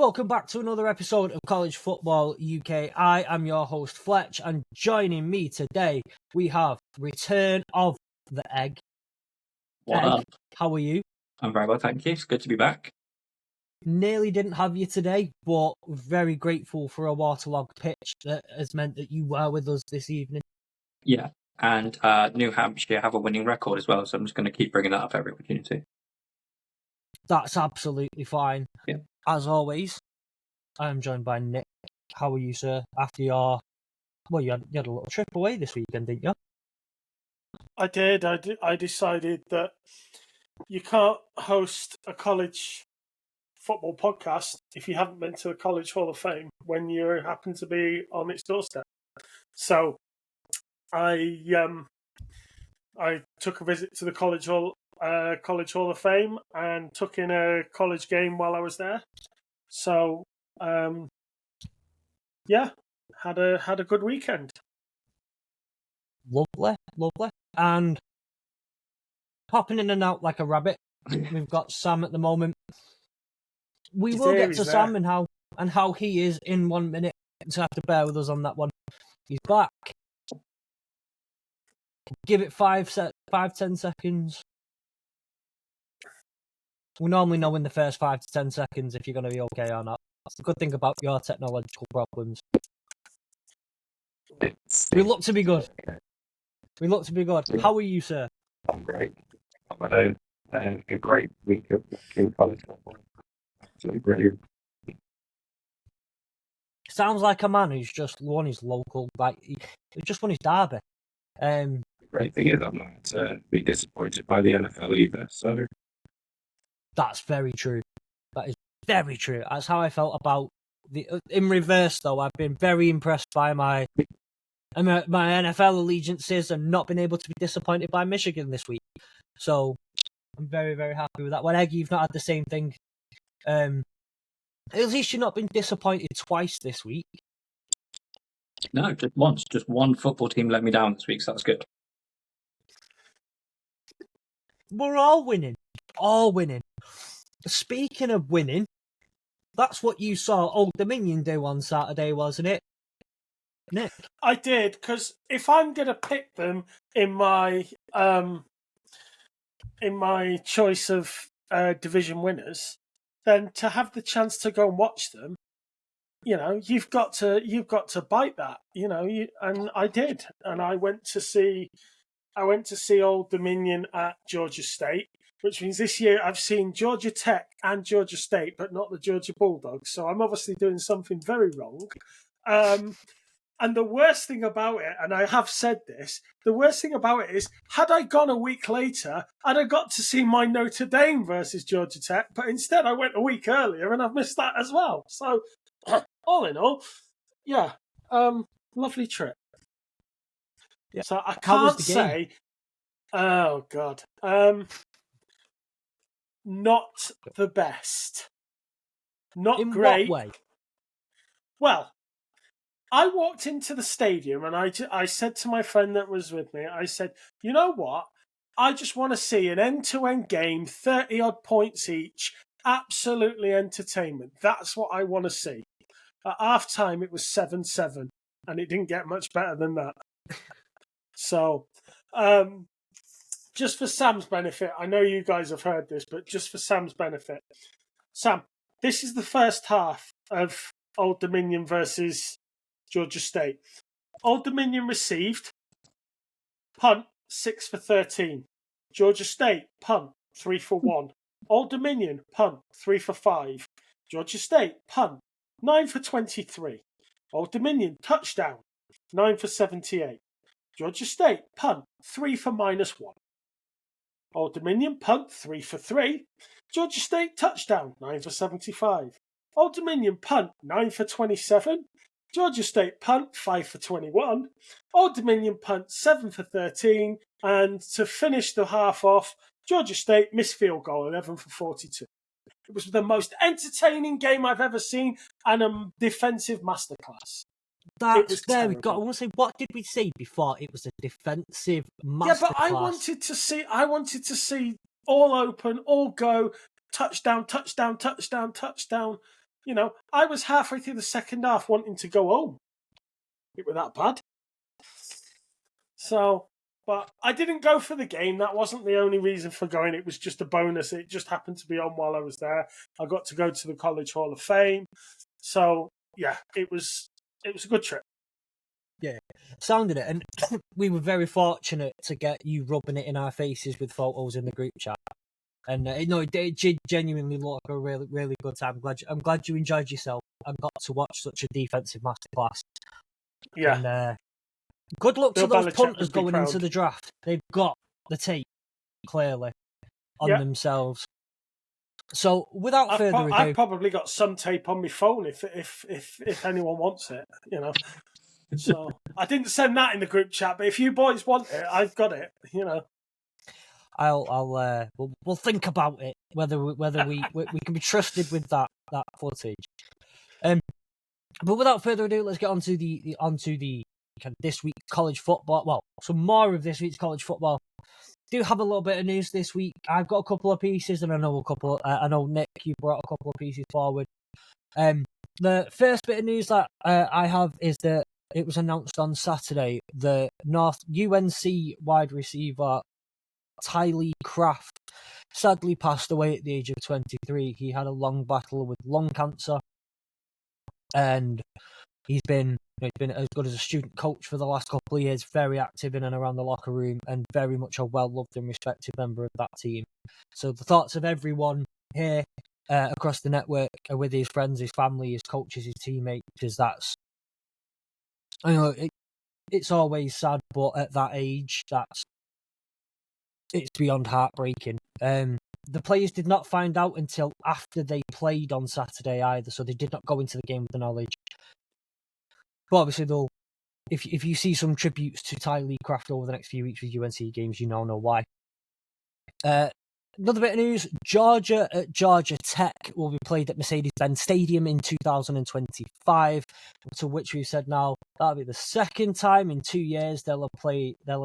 Welcome back to another episode of College Football UK. I am your host, Fletch, and joining me today, we have Return of the Egg. What Egg, up? how are you? I'm very well, thank you. It's good to be back. Nearly didn't have you today, but very grateful for a waterlogged pitch that has meant that you were with us this evening. Yeah, and New Hampshire have a winning record as well, so I'm just going to keep bringing that up every opportunity. That's absolutely fine. Yeah. As always, I am joined by Nick. How are you, sir? After your... Well, you had a little trip away this weekend, didn't you? I did. I decided that you can't host a college football podcast if you haven't been to the College Hall of Fame when you happen to be on its doorstep. So I took a visit to the College Hall of Fame and took in a college game while I was there. So yeah, had a good weekend. Lovely. And popping in and out like a rabbit, we've got Sam at the moment. We will get to Sam and how he is in 1 minute, so have to bear with us on that one. He's back. Give it 5-10 seconds. We normally know in the first 5 to 10 seconds if you're going to be okay or not. That's the good thing about your technological problems. We look to be good. How are you, sir? I'm great. I've had a great week of college football. Absolutely brilliant. Sounds like a man who's just won his local, he just won his derby. The great thing is I'm not be disappointed by the NFL either. So that's very true. That is very true. That's how I felt about in reverse, though. I've been very impressed by my NFL allegiances and not been able to be disappointed by Michigan this week. So I'm very, very happy with that. Well, Egg, you've not had the same thing. At least you've not been disappointed twice this week. No, just once. Just one football team let me down this week, so that's good. We're all winning. Speaking of winning, that's what you saw Old Dominion do on Saturday, wasn't it, Nick? I did, because if I'm going to pick them in my choice of division winners, then to have the chance to go and watch them, you've got to bite that, and I did, and I went to see Old Dominion at Georgia State, which means this year I've seen Georgia Tech and Georgia State, but not the Georgia Bulldogs. So I'm obviously doing something very wrong. And the worst thing about it, and I have said this, the worst thing about it is, had I gone a week later, I'd have got to see my Notre Dame versus Georgia Tech, but instead I went a week earlier and I've missed that as well. So, all in all, yeah, lovely trip. Yeah. So I can't say, oh God, not the best, not in great. What way? Well, I walked into the stadium and I said to my friend that was with me, I said, you know what? I just want to see an end-to-end game, 30-odd points each, absolutely entertainment. That's what I want to see. At half-time, it was 7-7, and it didn't get much better than that. So, just for Sam's benefit, I know you guys have heard this, but just for Sam's benefit, Sam, this is the first half of Old Dominion versus Georgia State. Old Dominion received punt 6 for 13. Georgia State punt 3 for 1. Old Dominion punt 3 for 5. Georgia State punt 9 for 23. Old Dominion touchdown 9 for 78. Georgia State punt 3 for -1. Old Dominion punt 3 for 3. Georgia State touchdown 9 for 75. Old Dominion punt 9 for 27. Georgia State punt 5 for 21. Old Dominion punt 7 for 13. And to finish the half off, Georgia State missed field goal 11 for 42. It was the most entertaining game I've ever seen and a defensive masterclass. That's very good. I want to say, what did we say before? It was a defensive masterclass. Yeah, but I wanted to see all open, all go, touchdown, touchdown, touchdown, touchdown. You know, I was halfway through the second half wanting to go home. It was that bad. So, but I didn't go for the game. That wasn't the only reason for going. It was just a bonus. It just happened to be on while I was there. I got to go to the College Hall of Fame. So, yeah, it was a good trip. Yeah, sounded it. And we were very fortunate to get you rubbing it in our faces with photos in the group chat. And it did genuinely look like a really, really good time. I'm glad you enjoyed yourself and got to watch such a defensive masterclass. Yeah. And good luck Bill to those Belichick punters would be going proud. into the draft. They've got the tape clearly on themselves. So, without further ado, I've probably got some tape on my phone if anyone wants it, you know. So I didn't send that in the group chat, but if you boys want it, I've got it, you know. we'll think about it whether we can be trusted with that footage. But without further ado, let's get onto the kind of this week's college football. Well, some more of this week's college football. Do have a little bit of news this week. I've got a couple of pieces, and I know Nick, you brought a couple of pieces forward. The first bit of news that I have is that it was announced on Saturday the North UNC wide receiver Tylee Craft sadly passed away at the age of 23. He had a long battle with lung cancer, and he's been as good as a student coach for the last couple of years, very active in and around the locker room, and very much a well-loved and respected member of that team. So the thoughts of everyone here across the network are with his friends, his family, his coaches, his teammates, because that's, I know, it's always sad, but at that age, it's beyond heartbreaking. The players did not find out until after they played on Saturday either, so they did not go into the game with the knowledge. But obviously, though, if you see some tributes to Tylee Craft over the next few weeks with UNC games, you now know why. Another bit of news, Georgia at Georgia Tech will be played at Mercedes-Benz Stadium in 2025, to which we've said now that'll be the second time in 2 years they'll have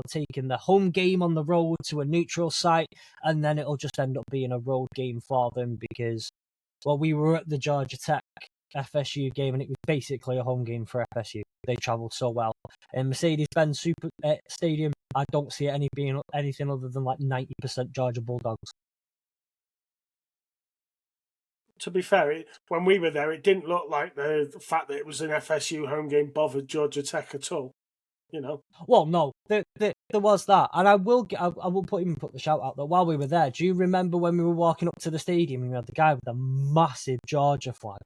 taken the home game on the road to a neutral site, and then it'll just end up being a road game for them because, well, we were at the Georgia Tech FSU game and it was basically a home game for FSU. They travelled so well. In Mercedes-Benz Super Stadium, I don't see it being anything other than like 90% Georgia Bulldogs. To be fair, when we were there, it didn't look like the fact that it was an FSU home game bothered Georgia Tech at all. You know. Well, no, there was that, and I will put the shout out that while we were there, do you remember when we were walking up to the stadium and we had the guy with the massive Georgia flag,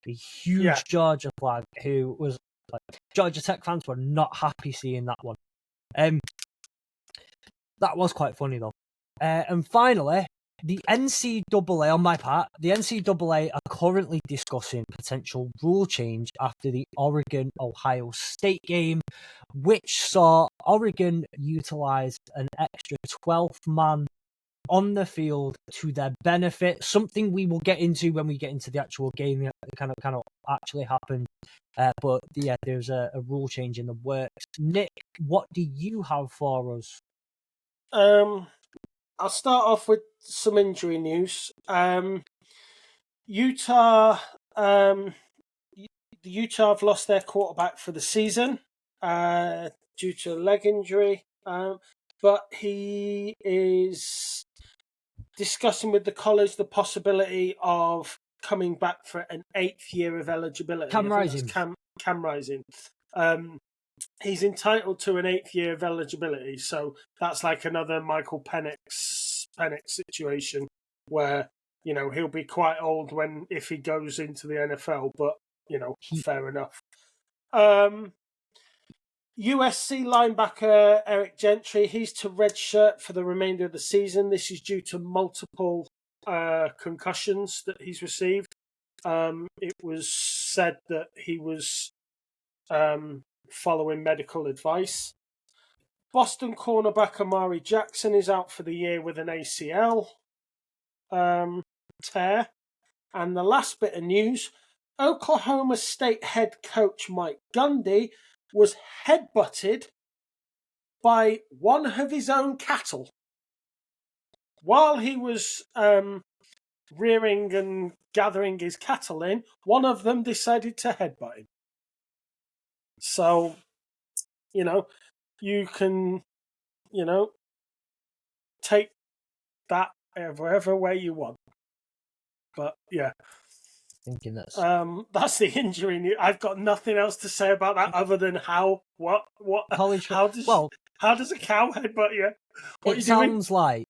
the huge Georgia flag, who was like, Georgia Tech fans were not happy seeing that one. That was quite funny though. And finally, the NCAA, on my part, the NCAA are currently discussing potential rule change after the Oregon-Ohio State game, which saw Oregon utilize an extra 12th man on the field to their benefit, something we will get into when we get into the actual game that kind of actually happened. But yeah, there's a rule change in the works. Nick, what do you have for us? I'll start off with some injury news. Utah have lost their quarterback for the season due to a leg injury, but he is discussing with the college the possibility of coming back for an 8th year of eligibility. Cam Rising. He's entitled to an 8th year of eligibility, so that's like another Michael Penix situation where, you know, he'll be quite old if he goes into the NFL, but, you know, fair enough. USC linebacker Eric Gentry, he's to redshirt for the remainder of the season. This is due to multiple concussions that he's received. It was said that he was following medical advice. Boston cornerback Amari Jackson is out for the year with an ACL tear. And the last bit of news, Oklahoma State head coach Mike Gundy was headbutted by one of his own cattle while he was rearing and gathering his cattle in, one of them decided to headbutt him. So, you can, take that wherever way you want. But yeah, Thinking that's that's the injury. I've got nothing else to say about that other than what college. how does a cow headbutt you? What It you doing? sounds like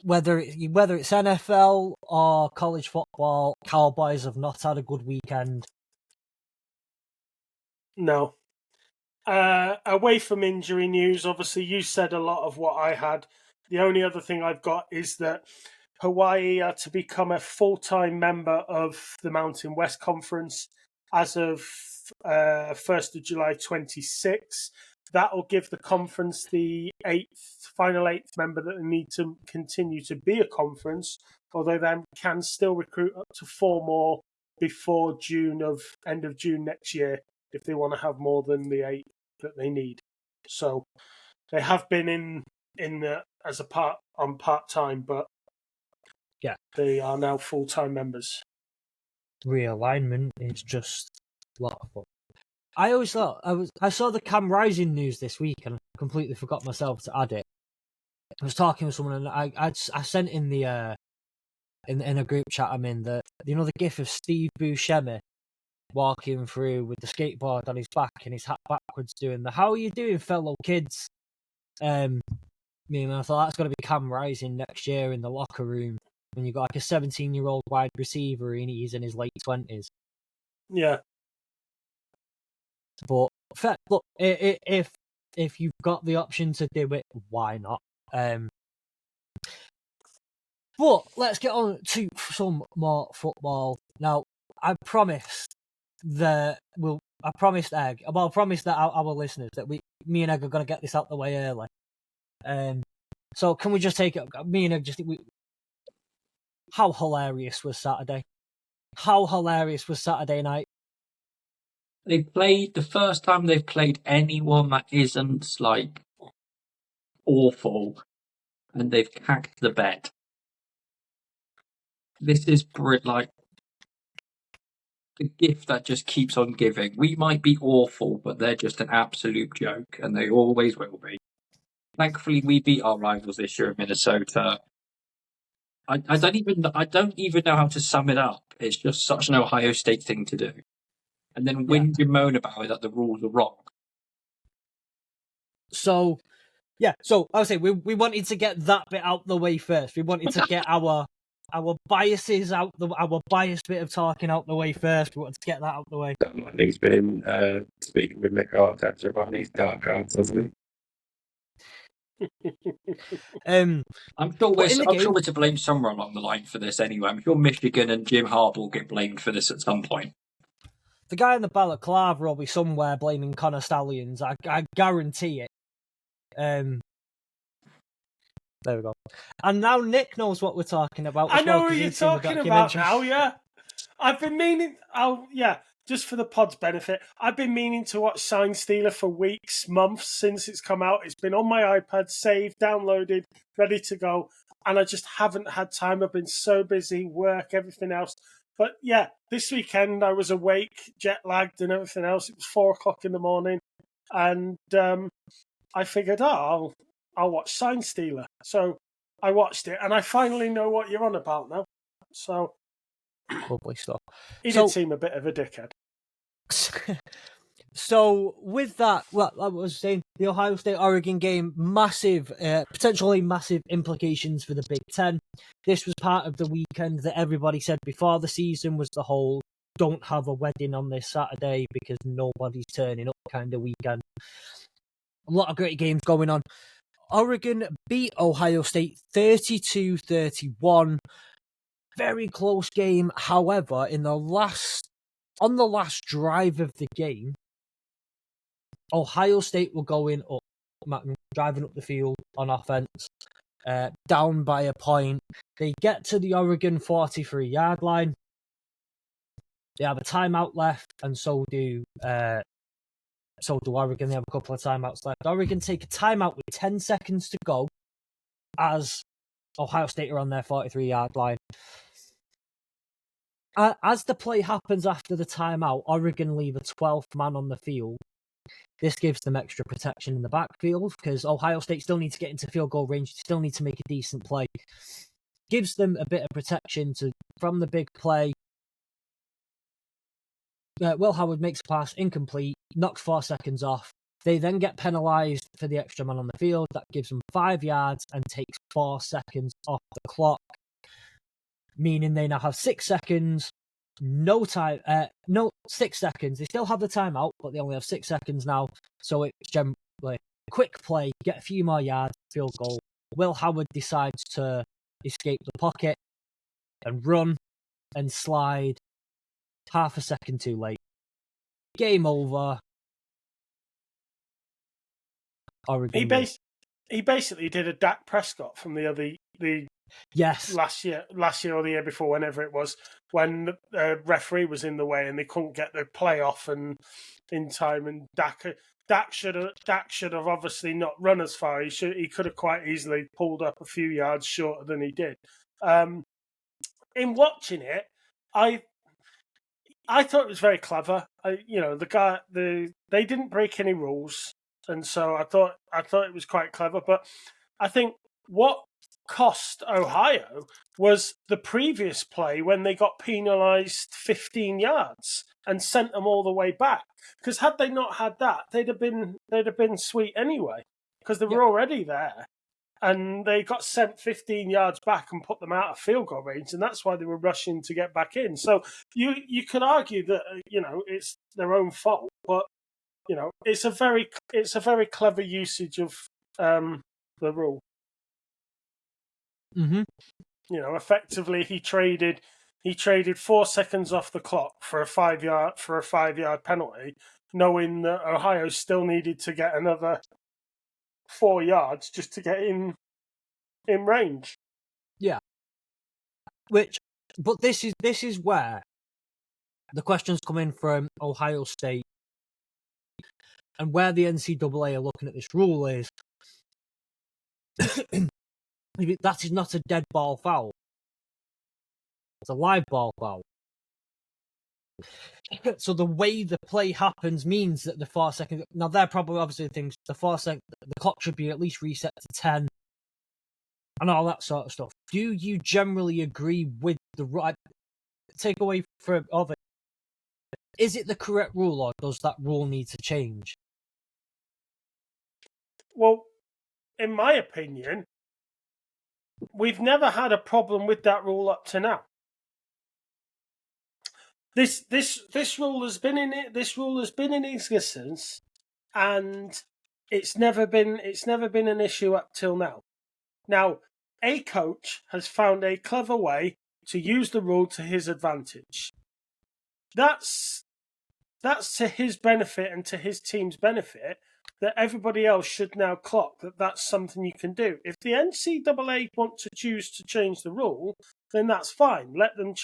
whether it's NFL or college football, Cowboys have not had a good weekend. No. Away from injury news, obviously you said a lot of what I had. The only other thing I've got is that Hawaii are to become a full-time member of the Mountain West Conference as of 1st of July 26. That will give the conference the final eighth member that they need to continue to be a conference, although they can still recruit up to 4 more before end of June next year if they want to have more than the 8 that they need. So they have been in as a part-time, but yeah, they are now full-time members. Realignment is just a lot of fun. I always thought I saw the Cam Rising news this week and I completely forgot myself to add it. I was talking with someone and I sent in the in a group chat I'm in the gif of Steve Buscemi walking through with the skateboard on his back and his hat backwards doing the "How are you doing, fellow kids?" I thought that's going to be Cam Rising next year in the locker room when you got like a 17-year-old wide receiver and he's in his late 20s. Yeah. But look, if you've got the option to do it, why not? But let's get on to some more football now. I promised that our listeners that me and Egg are going to get this out the way early. So can we just take it? Me and Egg how hilarious was Saturday? How hilarious was Saturday night? They played the first time they've played anyone that isn't like awful, and they've cacked the bed. This is like the gift that just keeps on giving. We might be awful, but they're just an absolute joke, and they always will be. Thankfully, we beat our rivals this year in Minnesota. I don't even know how to sum it up. It's just such an Ohio State thing to do, and then whinge and moan about it that the rules are wrong. So, yeah. So I would say we wanted to get that bit out the way first. We wanted to get our biases out, our biased bit of talking out the way first. We wanted to get that out the way. He's been speaking with Mick Arteta about these dark arts, hasn't he? I'm sure we're to blame somewhere along the line for this anyway. I'm sure Michigan and Jim Harbaugh will get blamed for this at some point. The guy in the balaclava will be somewhere blaming Connor Stallions. I guarantee it. There we go. And now Nick knows what we're talking about. I know what you're talking about now, yeah. I've been meaning... Oh, yeah. Just for the pod's benefit, I've been meaning to watch Sign Stealer for weeks, months since it's come out. It's been on my iPad, saved, downloaded, ready to go, and I just haven't had time. I've been so busy, work, everything else. But yeah, this weekend I was awake, jet lagged and everything else. It was 4:00 in the morning, and I figured, I'll watch Sign Stealer. So I watched it, and I finally know what you're on about now. So... Lovely stuff. He did seem a bit of a dickhead. So with that, well, I was saying the Ohio State-Oregon game, potentially massive implications for the Big Ten. This was part of the weekend that everybody said before the season was the whole don't have a wedding on this Saturday because nobody's turning up kind of weekend. A lot of great games going on. Oregon beat Ohio State 32-31. Very close game. However, on the last drive of the game, Ohio State were going up, driving up the field on offense, down by a point. They get to the Oregon 43-yard line. They have a timeout left, and so do Oregon. They have a couple of timeouts left. Oregon take a timeout with 10 seconds to go as Ohio State are on their 43-yard line. as the play happens after the timeout, Oregon leave a 12th man on the field. This gives them extra protection in the backfield because Ohio State still need to get into field goal range, still need to make a decent play. Gives them a bit of protection from the big play. Will Howard makes a pass, incomplete, knocks 4 seconds off. They then get penalised for the extra man on the field. That gives them 5 yards and takes 4 seconds off the clock, meaning they now have 6 seconds. No 6 seconds. They still have the timeout, but they only have 6 seconds now. So it's generally quick play, get a few more yards, field goal. Will Howard decides to escape the pocket and run and slide half a second too late. Game over. Oregon. He basically did a Dak Prescott from the yes last year or the year before, whenever it was, when the referee was in the way and they couldn't get the play off and in time, and Dak should have obviously not run as far. He could have quite easily pulled up a few yards shorter than he did. In watching it, I thought it was very clever. They didn't break any rules, and so I thought it was quite clever. But I think what cost Ohio was the previous play when they got penalised 15 yards and sent them all the way back. Because had they not had that, they'd have been sweet anyway, because they were already there. And they got sent 15 yards back and put them out of field goal range, and that's why they were rushing to get back in. So you could argue that it's their own fault, but it's a very clever usage of the rule. Mm-hmm. Effectively he traded 4 seconds off the clock for a 5-yard penalty, knowing that Ohio still needed to get another 4 yards just to get in range. Yeah. But this is where the questions come in from Ohio State, and where the NCAA are looking at this rule is that is not a dead ball foul. It's a live ball foul. So the way the play happens means that the 4 seconds. Now they're probably obviously things. The clock should be at least reset to 10, and all that sort of stuff. Do you generally agree with the right takeaway of it? Is it the correct rule, or does that rule need to change? Well, in my opinion, we've never had a problem with that rule up to now. This rule has been in it. This rule has been in existence, and it's never been an issue up till now. Now, a coach has found a clever way to use the rule to his advantage. That's to his benefit and to his team's benefit. That everybody else should now clock that that's something you can do. If the NCAA want to choose to change the rule, then that's fine. Let them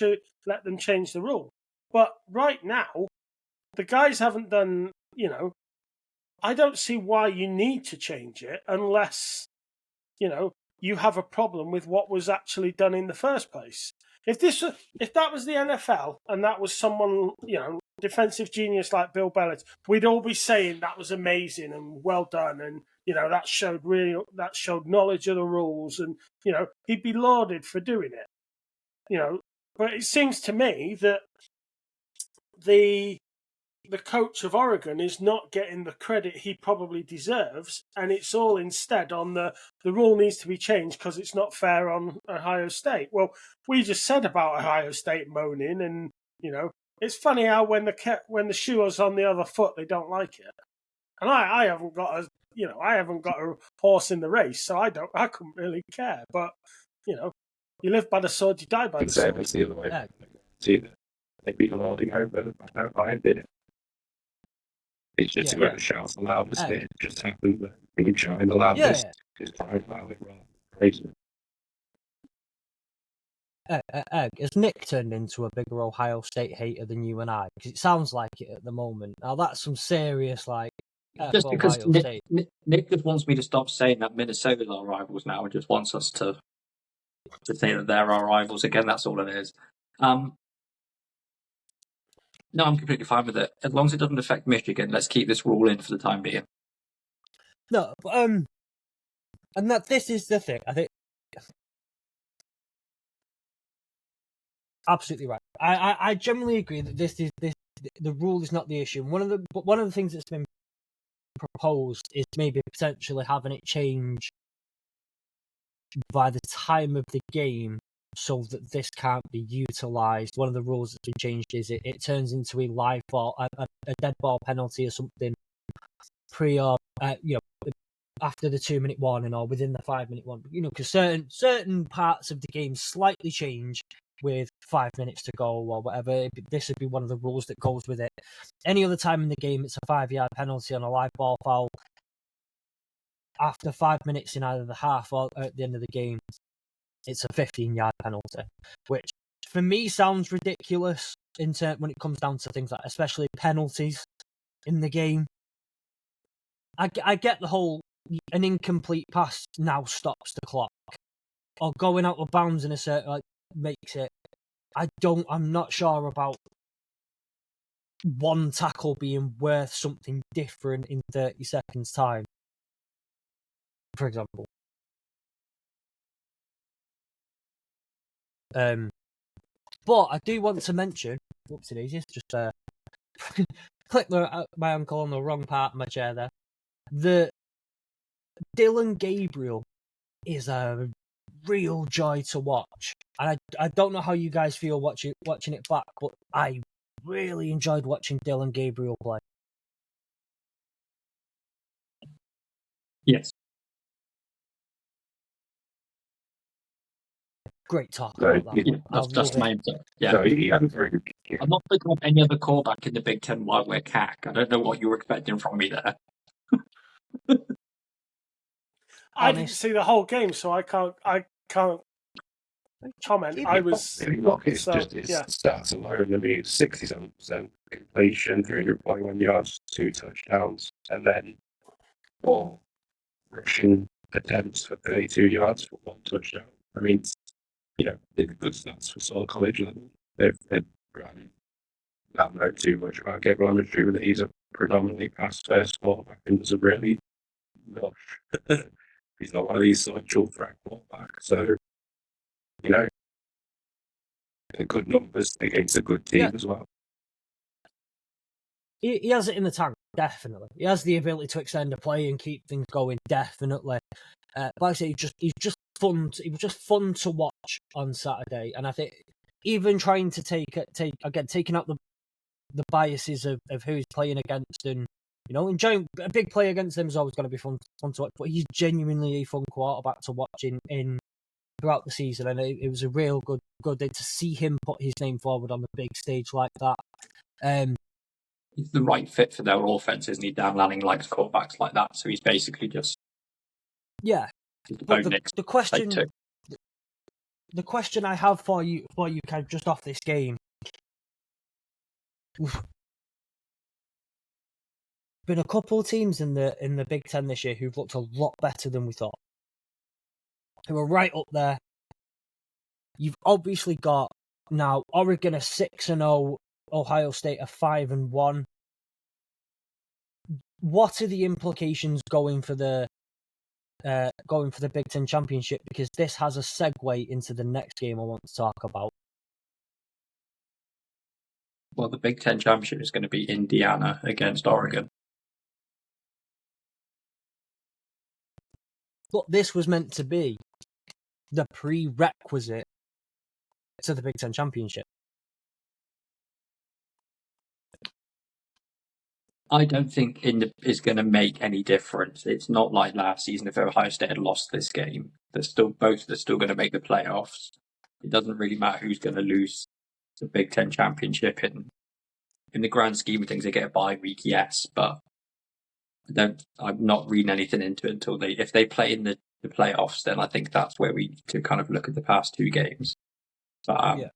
change the rule. But right now, the guys haven't done. I don't see why you need to change it unless you have a problem with what was actually done in the first place. If that was the NFL and that was someone, defensive genius like Bill Belichick, we'd all be saying that was amazing and well done, and that showed knowledge of the rules, and he'd be lauded for doing it. But it seems to me that the coach of Oregon is not getting the credit he probably deserves, and it's all instead on the rule needs to be changed because it's not fair on Ohio State. Well, we just said about Ohio State moaning, and it's funny how when the shoe is on the other foot, they don't like it. And I haven't got a horse in the race, so I couldn't really care. But you live by the sword, you die by the sword. It's the other way. Yeah. See that they beat holding over. I did it. It's just about to shout the loudest. It just happened that being shouting the loudest is trying to it rather crazy. Has Nick turned into a bigger Ohio State hater than you and I? Because it sounds like it at the moment. Now that's some serious just because Nick just wants me to stop saying that Minnesota's our rivals now, and just wants us to say that they're our rivals again. That's all it is. No, I'm completely fine with it. As long as it doesn't affect Michigan, let's keep this rule in for the time being. No, but, and that this is the thing. I think absolutely right. I generally agree that the rule is not the issue. One of the things that's been proposed is maybe potentially having it change by the time of the game so that this can't be utilised. One of the rules that's been changed is it turns into a live ball, a dead ball penalty or something pre or after the 2-minute warning or within the 5-minute one. Because certain parts of the game slightly change with 5 minutes to go or whatever. This would be one of the rules that goes with it. Any other time in the game, it's a 5-yard penalty on a live ball foul. After 5 minutes in either the half or at the end of the game, it's a 15-yard penalty, which for me sounds ridiculous when it comes down to things like, especially penalties in the game. I get the whole an incomplete pass now stops the clock, or going out of bounds in a certain makes it. I'm not sure about one tackle being worth something different in 30 seconds time, for example. But I do want to mention, whoopsie daisies, just click my uncle on the wrong part of my chair there. The Dylan Gabriel is a real joy to watch. And I don't know how you guys feel watching it back, but I really enjoyed watching Dylan Gabriel play. Yes. Great talk about that. Yeah, that's my input. Yeah. No, he had a very good game. I'm not picking up any other callback in the Big Ten while we're CAC. I don't know what you were expecting from me there. I didn't see the whole game, so I can't comment. I was Look, it's so, just his yeah. stats alone. I mean, 67% completion, 321 yards, 2 touchdowns, and then 4 rushing attempts for 32 yards for 1 touchdown. I mean, they're good stats for sort of college level. They've run. I don't know too much about Gabriel. I'm assuming that he's a predominantly pass-first quarterback and doesn't really rush. He's not one of these sort of dual threat quarterbacks. So, they're good numbers against a good team as well. He has it in the tank, definitely. He has the ability to extend a play and keep things going, definitely. Like I say, he's just fun. It was just fun to watch on Saturday, and I think even trying to taking out the biases of who he's playing against, and enjoying a big play against them is always going to be fun to watch. But he's genuinely a fun quarterback to watch in throughout the season, and it was a real good day to see him put his name forward on the big stage like that. He's the right fit for their offense, isn't he? Dan Lanning likes quarterbacks like that, so he's basically just But the question I have for you kind of just off this game. Been a couple of teams in the Big Ten this year who've looked a lot better than we thought. Who are right up there. You've obviously got now Oregon 6-0, Ohio State 5-1. What are the implications going for the Big Ten Championship? Because this has a segue into the next game I want to talk about. Well, the Big Ten Championship is going to be Indiana against Oregon. But this was meant to be the prerequisite to the Big Ten Championship. I don't think it's going to make any difference. It's not like last season if Ohio State had lost this game. They're still going to make the playoffs. It doesn't really matter who's going to lose the Big Ten Championship. In the grand scheme of things, they get a bye week, yes, but I'm not reading anything into it until if they play in the playoffs, then I think that's where we need to kind of look at the past 2 games. But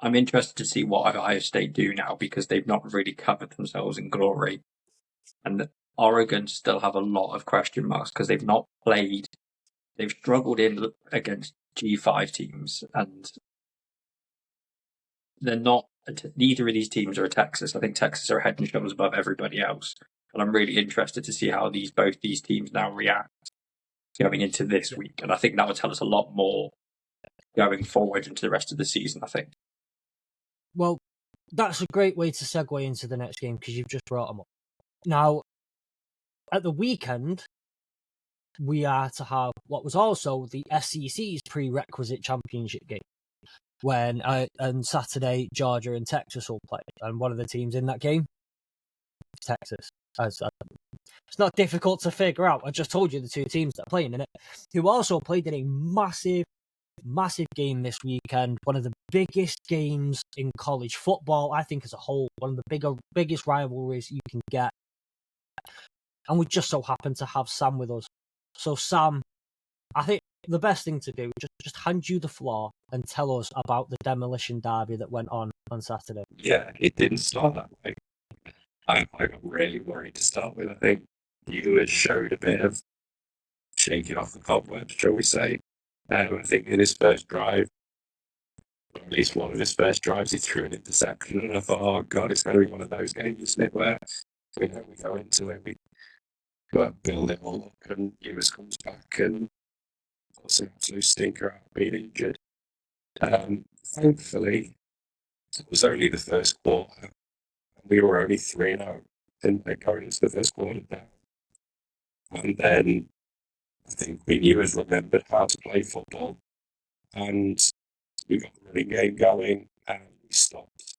I'm interested to see what Ohio State do now because they've not really covered themselves in glory. And Oregon still have a lot of question marks because they've not played. They've struggled against G5 teams and they're not neither of these teams are a Texas. I think Texas are head and shoulders above everybody else, and I'm really interested to see how both these teams now react going into this week. And I think that will tell us a lot more going forward into the rest of the season, I think. Well, that's a great way to segue into the next game because you've just brought them up. Now, at the weekend, we are to have what was also the SEC's prerequisite championship game. When on Saturday, Georgia and Texas will play, and one of the teams in that game is Texas. It's not difficult to figure out. I just told you the two teams that are playing in it, who also played in a massive game this weekend. One of the biggest games in college football, I think, as a whole. One of the biggest rivalries you can get. And we just so happen to have Sam with us. So, Sam, I think the best thing to do is just hand you the floor and tell us about the demolition derby that went on Saturday. Yeah, it didn't start that way. I got really worried to start with. I think Ewers showed a bit of shaking off the cobwebs, shall we say. I think in his first drive, or at least one of his first drives, he threw an interception, and I thought, oh God, it's going to be one of those games, isn't it, where we go into it, we go and build it all up, and Ewers comes back and puts an absolute stinker out of being injured. Thankfully, it was only the first quarter. We were only 3-0 in going into the first quarter now. And then I think we knew as remembered how to play football. And we got the running game going and we stopped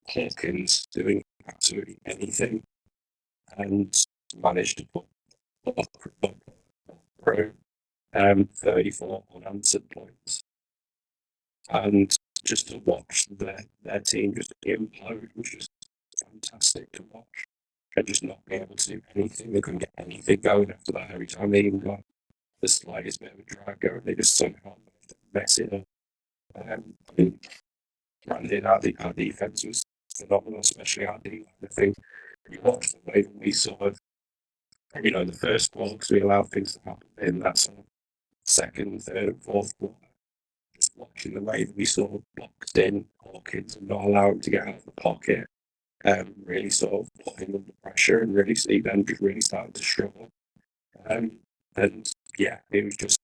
Hawkins doing absolutely anything and managed to put through 34 unanswered points. And just to watch their team just implode was just fantastic to watch. And just not be able to do anything. They couldn't get anything going after that. Every time they even got the slightest bit of a drag going, they just somehow mess it up. I mean, granted, our defense was phenomenal, especially our D-line. I think you watch the way that we sort of, the first quarter, because we allowed things to happen in that sort of second, third, and fourth quarter. Just watching the way that we sort of boxed in Hawkins and not allow him to get out of the pocket, really sort of put him under pressure and really see them just really starting to struggle. And yeah, it was just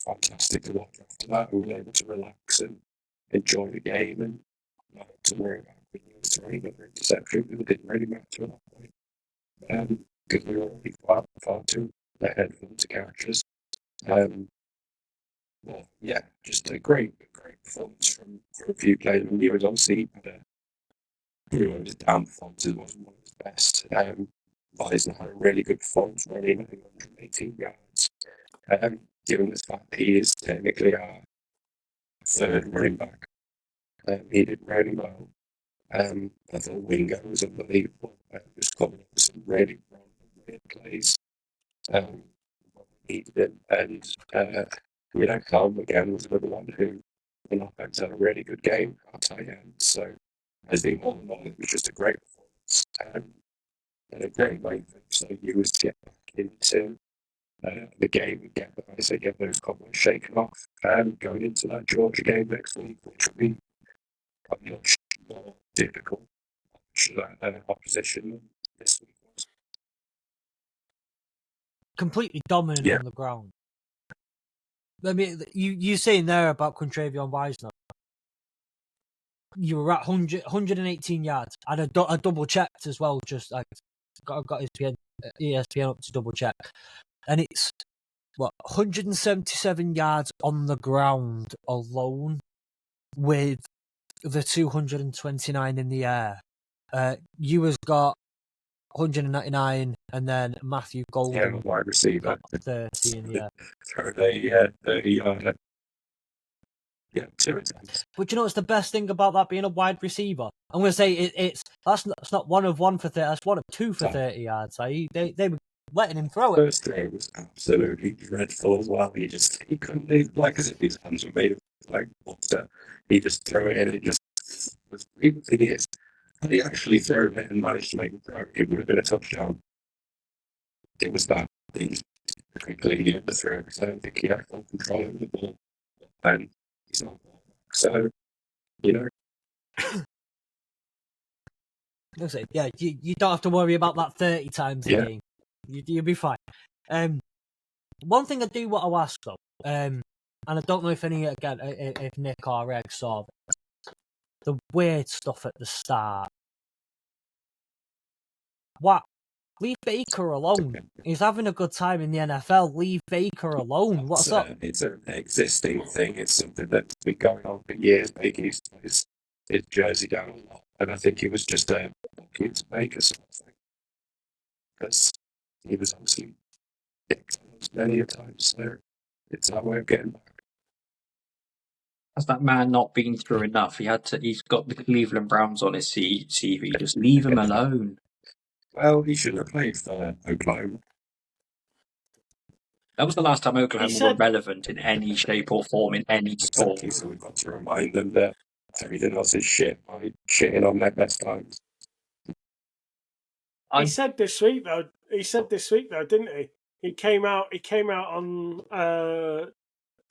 fantastic to watch after that. We were able to relax and enjoy the game and not to worry about throwing another interception because it didn't really matter at that point. Because we were already far too ahead for them to catch us. Well, yeah, just a great performance from a few players. And he was obviously his down performances wasn't one of his best. Bison had a really good performance running, I think 118 yards. Given the fact that he is technically our third running back, he did really well. I thought Wingo was unbelievable. Just coming up with some really weird plays. Needed him, and Calm again was another one who, in offense, had a really good game at tight end. So, I think all in all, it was just a great performance and a great way for you to get back into the game and get those cobwebs shaken off. Going into that Georgia game next week, which will be a much more difficult opposition than this week was. Completely dominant on the ground. I mean, you saying there about Contravion Wisner, you were at 118 yards. I had a double checked as well. Just I got ESPN up to double check, and it's 177 yards on the ground alone, with the 229 in the air. Ewer's got 199, and then Matthew Golden, wide receiver, 30 in the air. Throw the 30-yarder. Yeah, 2 attempts. But you know what's the best thing about that being a wide receiver? I'm going to say that's not 1 of 1 for 30. That's 1 of 2 for 30 yards. So they were letting him throw it. First throw was absolutely dreadful as well. He couldn't, like as if his hands were made of like butter. He just threw it in and it just was hideous. Had he actually thrown it and managed to make it throw, it would have been a touchdown. It was that he just completely underthrew it because I don't think he had full control over the ball. And he's not. So, I'll say, yeah, you don't have to worry about that 30 times a game. You'll be fine. One thing I do want to ask though, and I don't know if if Nick or Reg saw the weird stuff at the start. What? Leave Baker alone. He's having a good time in the NFL. Leave Baker alone. What's up? It's an existing thing. It's something that's been going on for years. Baker used to put his jersey down a lot, and I think he was just a kid to Baker sort of thing. Because he was obviously dicked many a times, so it's our way of getting back. Has that man not been through enough? He's got the Cleveland Browns on his CV. Just leave him alone. Well, he shouldn't have played for Oklahoma. That was the last time Oklahoma were relevant in any shape or form in any sport. Exactly, so we've got to remind them that everything else is shit by shitting on their best times. He said this week though, didn't he? He came out on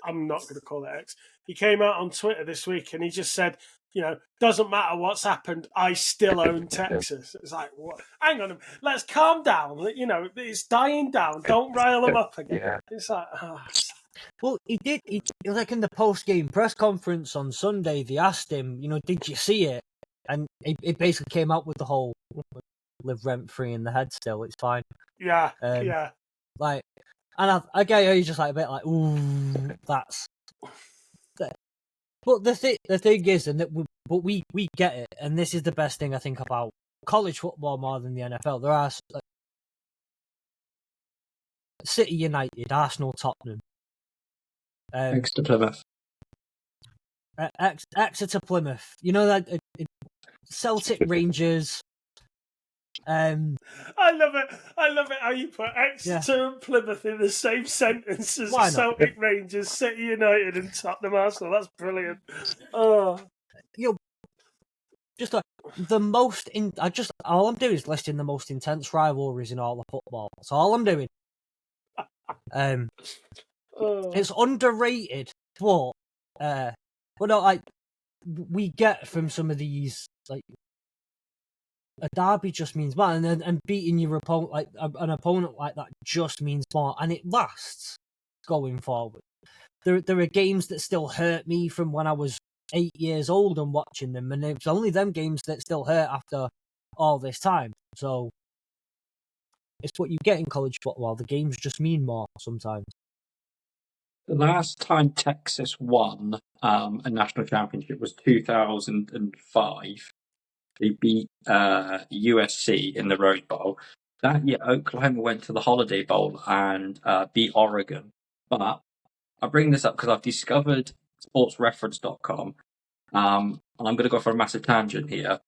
I'm not going to call it X. He came out on Twitter this week and he just said, doesn't matter what's happened, I still own Texas. It's like, what? Hang on, let's calm down. It's dying down. Don't rile them up again. Yeah. It's like, Well, he did. Like in the post-game press conference on Sunday, they asked him, did you see it? And it basically came out with the whole live rent-free in the head still. It's fine. Yeah, Like, and I get you just like a bit like, ooh, that's. But the thing is, we get it, and this is the best thing I think about college football more than the NFL. There are City, United, Arsenal, Tottenham, Exeter, Plymouth. Exeter, Plymouth. That Celtic, Rangers. I love it how you put Exeter and Plymouth in the same sentence as the Celtic, Rangers, City, United, and Tottenham, Arsenal. That's brilliant. Oh, just like the most all I'm doing is listing the most intense rivalries in all of football. That's all I'm doing. It's underrated, but we get from some of these a derby just means more, and beating your opponent like an opponent like that just means more, and it lasts going forward. There are games that still hurt me from when I was 8 years old and watching them, and it's only them games that still hurt after all this time. So it's what you get in college football. The games just mean more sometimes. The last time Texas won a national championship was 2005. They beat USC in the Rose Bowl. That year, Oklahoma went to the Holiday Bowl and beat Oregon. But I bring this up because I've discovered sportsreference.com. And I'm going to go for a massive tangent here.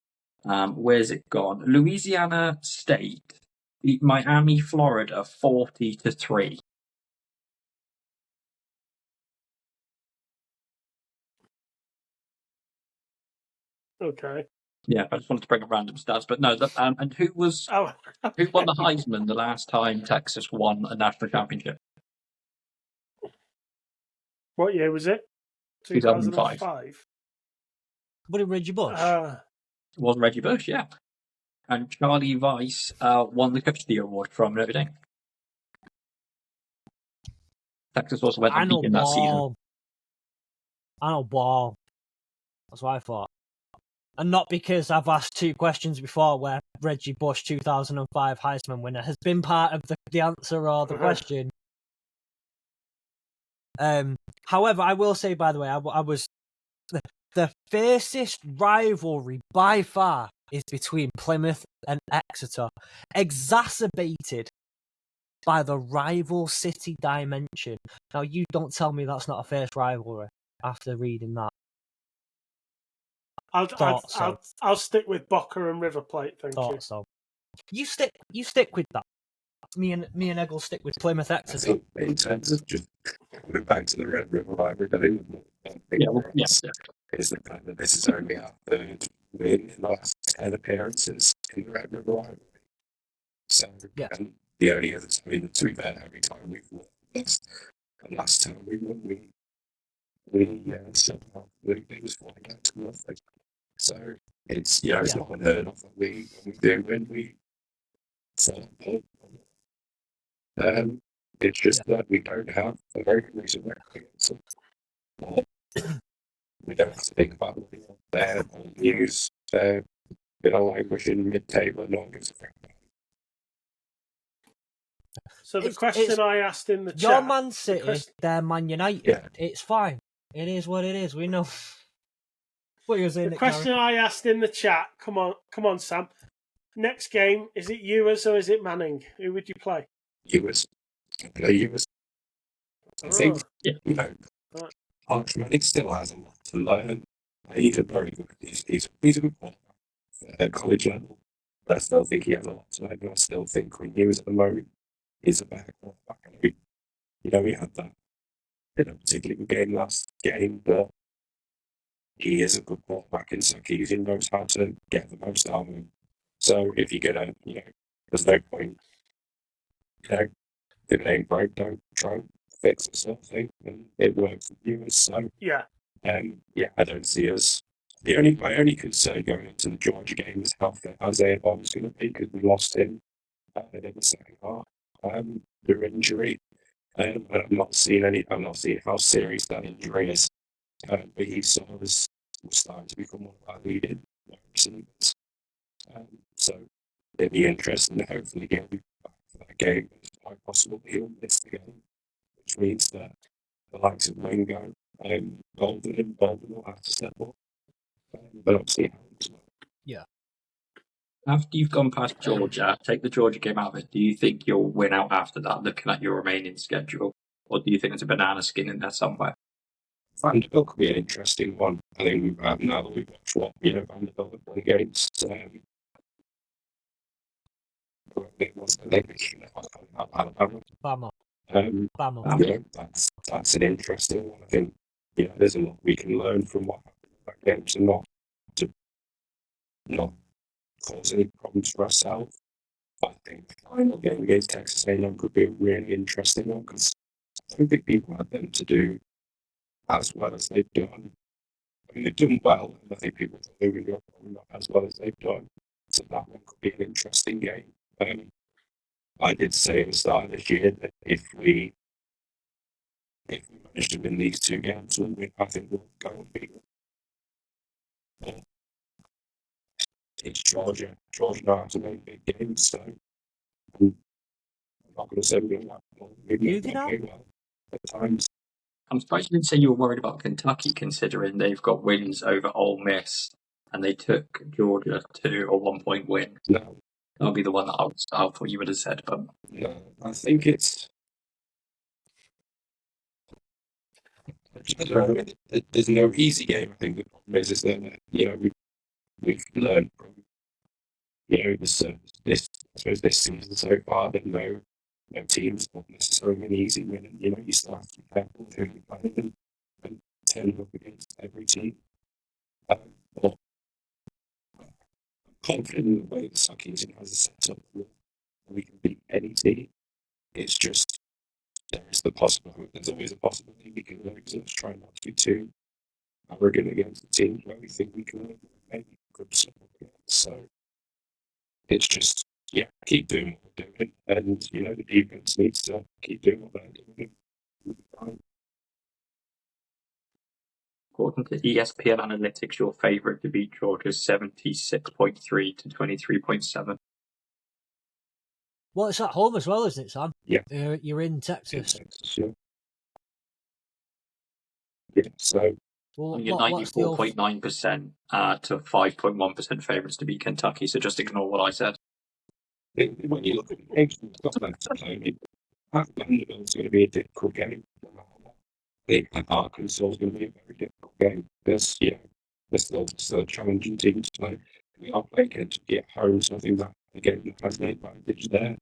Where's it gone? Louisiana State beat Miami, Florida 40-3. Okay. Yeah, I just wanted to bring up random stats, but no. And who won the Heisman the last time Texas won a national championship? What year was it? 2005. What did Reggie Bush? It was Reggie Bush, yeah. And Charlie Weiss won the Coach of the Year award from Notre Dame. Texas also went unbeaten that season. I know ball. That's what I thought. And not because I've asked 2 questions before where Reggie Bush 2005 Heisman winner has been part of the answer or the question. However, I will say, by the way, I was the fiercest rivalry by far is between Plymouth and Exeter, exacerbated by the rival city dimension. Now, you don't tell me that's not a fierce rivalry after reading that. I'll stick with Boca and River Plate. Thank you. So. You stick with that. Me and Egg will stick with Plymouth Exeter. In terms of just coming back to the River Rivalry, is the fact that this is only our 3rd win in the last 10 appearances in the River Rivalry. So, and the only other time, to be fair, every time we've won, the last time we won, we somehow it was falling out to nothing. So it's it's not unheard of that we do when we fall apart. It's just that we don't have a very good reason where against it. We don't have to think about what we want there on news. Language in mid-table, no one gives a fuck. So the question I asked in the chat, your Man City, they're Man United. Yeah. It's fine. It is what it is. We know. What you're saying, the question I asked in the chat. Come on, Sam. Next game, is it Ewers or is it Manning? Who would you play? Ewers. Play Ewers. I think Manning still has a lot to learn. He's a very good. He's a good player at college level. But I still think he has a lot to learn. I still think when Ewers at the moment is a better quarterback. We had that particularly good game last game, but he is a good quarterback in Saki. He knows how to get the most out of him. So if you're gonna, there's no point, if it ain't broke, don't try and fix it sort of thing. And it works for you. So I don't see us. My only concern going into the Georgia game is how fit Isaiah Bond's going to be because we lost him in the second half through injury. But I'm not seeing how serious that injury is. But he sort of was starting to become one of our leading receivers. So it'd be interesting to hopefully get back for that game. It's quite possible he'll miss the game, which means that the likes of Wingo and Bolden will have to step up. But obviously, yeah. After you've gone past Georgia, take the Georgia game out of it. Do you think you'll win out after that, looking at your remaining schedule? Or do you think there's a banana skin in there somewhere? Vanderbilt could be an interesting one. I think now that we've watched what Vanderbilt have done against Bama. That's an interesting one. I think there's a lot we can learn from what happened in that game to not cause any problems for ourselves. I think the final game against Texas A&M could be a really interesting one because I don't think people had them to do as well as they've done. I mean, they've done well, and I think people thought they were going to do not as well as they've done. So that one could be an interesting game. I did say at the start of this year that if we manage to win these two games, I think we'll go and beat them. It's Georgia. Georgia know how to make big games, so I'm not going to say we're not well at times. I'm surprised you didn't say you were worried about Kentucky, considering they've got wins over Ole Miss, and they took Georgia to a 1-point win. No. That'll be the one that I thought you would have said, but no, I think it's. There's no easy game. I think the problem is that we've learned from this I suppose this season so far that no team's not necessarily an easy win, and you still have to be careful with who you play and turn up against every team. But I'm confident in the way the Suckings has a setup where we can beat any team. It's just there's always a possibility we can lose. Let's try not to be too arrogant against the teams where we think we can maybe good stuff against. So it's just keep doing what we're doing, and the defense needs to keep doing what they're doing. according to ESPN Analytics, your favourite to beat Georgia is 76.3 to 23.7. Well, it's at home as well, isn't it, Sam? Yeah. You're in Texas. Yeah, so. Well, you're 94.9% to 5.1% favourites to beat Kentucky, so just ignore what I said. When you look at the games, it's not that to play. I mean, Vanderbilt's going to be a difficult game. I think Arkansas is going to be a very difficult game because, they're still a challenging team to play. We are playing Kentucky at home, so I think that, again, has an advantage there.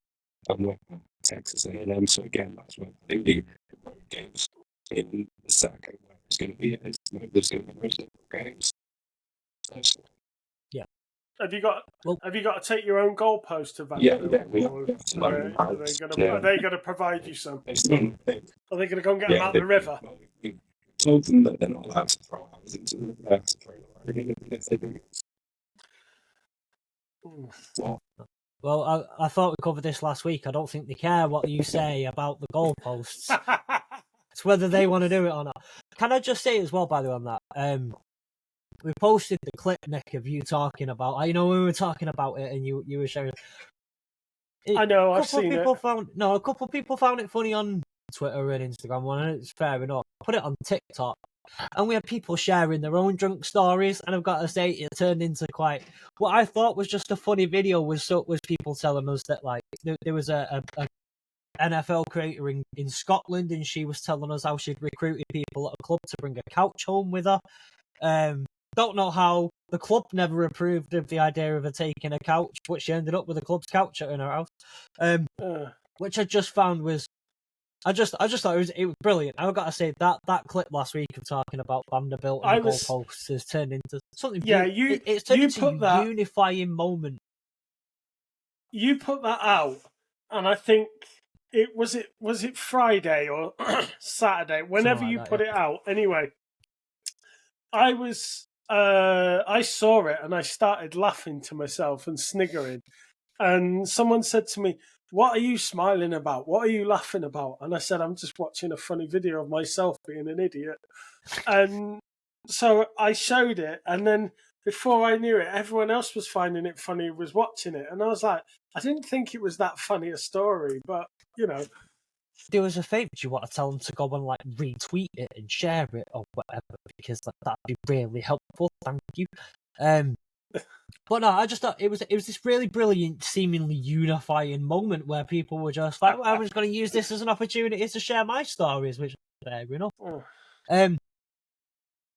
And we're Texas A&M, so again, that's where I think the games in the second is going to be. There's going to be most difficult games. Yeah. Have you got to take your own goalpost to Vanderbilt? Yeah, we have to learn. Are they going to provide you some? Are they going to go and get them out of the river? We told them that they're not allowed to throw ours into the river. Well, I thought we covered this last week. I don't think they care what you say about the goalposts. It's whether they want to do it or not. Can I just say as well, by the way, on that, we posted the clip, Nick, of you talking about, when we were talking about it and you were sharing. I know, I've seen it. A couple of people found it funny on Twitter and Instagram, and it's fair enough. Put it on TikTok, and we had people sharing their own drunk stories, and I've got to say, it turned into quite what I thought was just a funny video. Was people telling us that like there was a NFL creator in Scotland, and she was telling us how she'd recruited people at a club to bring a couch home with her. Don't know how the club never approved of the idea of her taking a couch, but she ended up with the club's couch in her house. Which I just found was, I just thought it was brilliant. I've got to say that clip last week of talking about Vanderbilt and the goalposts has turned into something. Yeah, it's turned into a unifying moment. You put that out, and I think was it Friday or Saturday? Whenever you put it out, anyway. I saw it and I started laughing to myself and sniggering. And someone said to me, "What are you smiling about? What are you laughing about?" And I said, "I'm just watching a funny video of myself being an idiot." And so I showed it, and then before I knew it, everyone else was finding it funny who was watching it. And I was like, I didn't think it was that funny a story, but, Do us a favour, do you want to tell them to go and like retweet it and share it or whatever, because that'd be really helpful. Thank you. But no, I just thought it was this really brilliant, seemingly unifying moment where people were just like, well, I was going to use this as an opportunity to share my stories, which fair enough.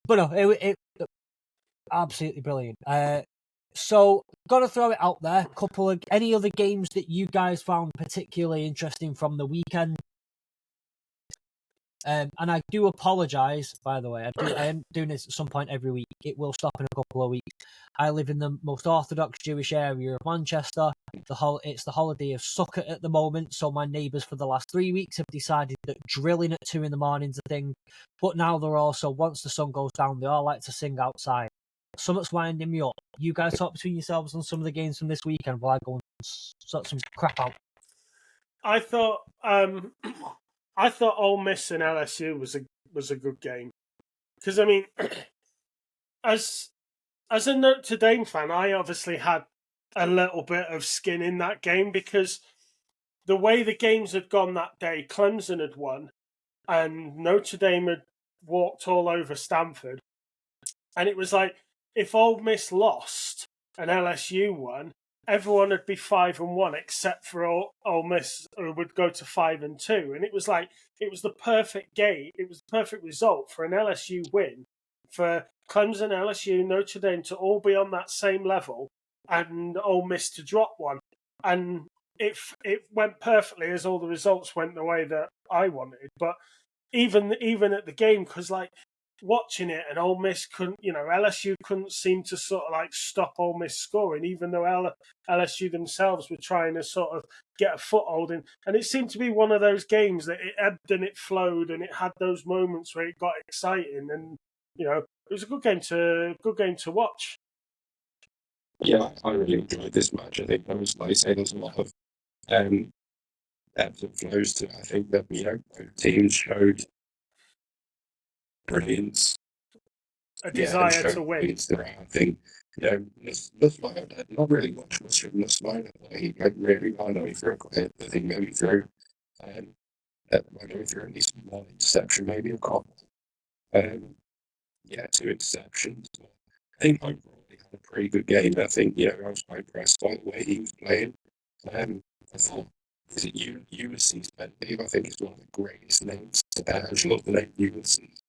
But no, it absolutely brilliant. So, gotta throw it out there. Any other games that you guys found particularly interesting from the weekend? And I do apologise, by the way. I am doing this at some point every week. It will stop in a couple of weeks. I live in the most Orthodox Jewish area of Manchester. It's the holiday of Sukkot at the moment, so my neighbours for the last 3 weeks have decided that drilling at 2 a.m. is a thing. But now they're also, once the sun goes down, they all like to sing outside. Something's winding me up. You guys talk between yourselves on some of the games from this weekend while I go and sort some crap out. I thought Ole Miss and LSU was a good game, because I mean, as a Notre Dame fan, I obviously had a little bit of skin in that game, because the way the games had gone that day, Clemson had won, and Notre Dame had walked all over Stanford, and it was like, if Ole Miss lost and LSU won, everyone would be 5-1 except for Ole Miss, who would go to 5-2. And it was like, it was the perfect game. It was the perfect result for an LSU win, for Clemson, LSU, Notre Dame to all be on that same level, and Ole Miss to drop one. And it went perfectly, as all the results went the way that I wanted. But even at the game, because like, watching it, and Ole Miss couldn't, LSU couldn't seem to sort of like stop Ole Miss scoring, even though LSU themselves were trying to sort of get a foothold in. And it seemed to be one of those games that it ebbed and it flowed, and it had those moments where it got exciting, and it was a good game to watch. Yeah, I really enjoyed this match. I think there's a lot of ebbs and flows to it. I think that both teams showed brilliance, a desire to win. I think Nussmeier, not really much was from Nussmeier. He really, I know he threw quite a thing, maybe through, I know he threw at least one interception, maybe a couple. 2 interceptions. I think overall he had a pretty good game. I think, I was quite impressed by the way he was playing. I thought, is it Ulysses Bentley? I think it's one of the greatest names. I just love the name Ulysses.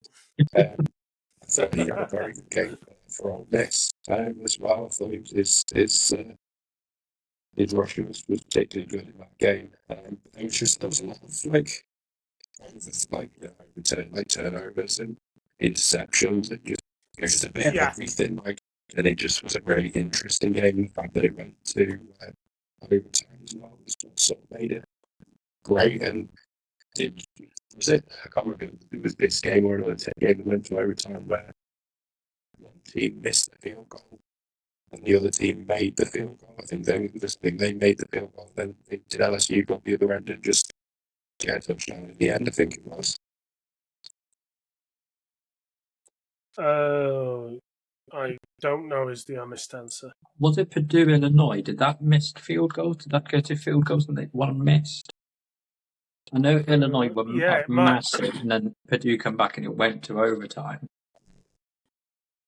So he had a very good game for Ole Miss as well. I thought his rushing was particularly good in that game. There was a lot of turnovers and interceptions, and just a bit of everything. And it just was a really interesting game. The fact that it went to overtime as well was what sort of made it great. And I can't remember if it was this game or another game that went to overtime where team missed the field goal and the other team made the field goal. I think they made the field goal. Then did LSU got the other end and just get a touchdown in the end, I think it was. I don't know is the honest answer. Was it Purdue, Illinois? Did that missed field goal? Did that go to field goals and they one missed? I know Illinois were massive, and then Purdue come back and it went to overtime.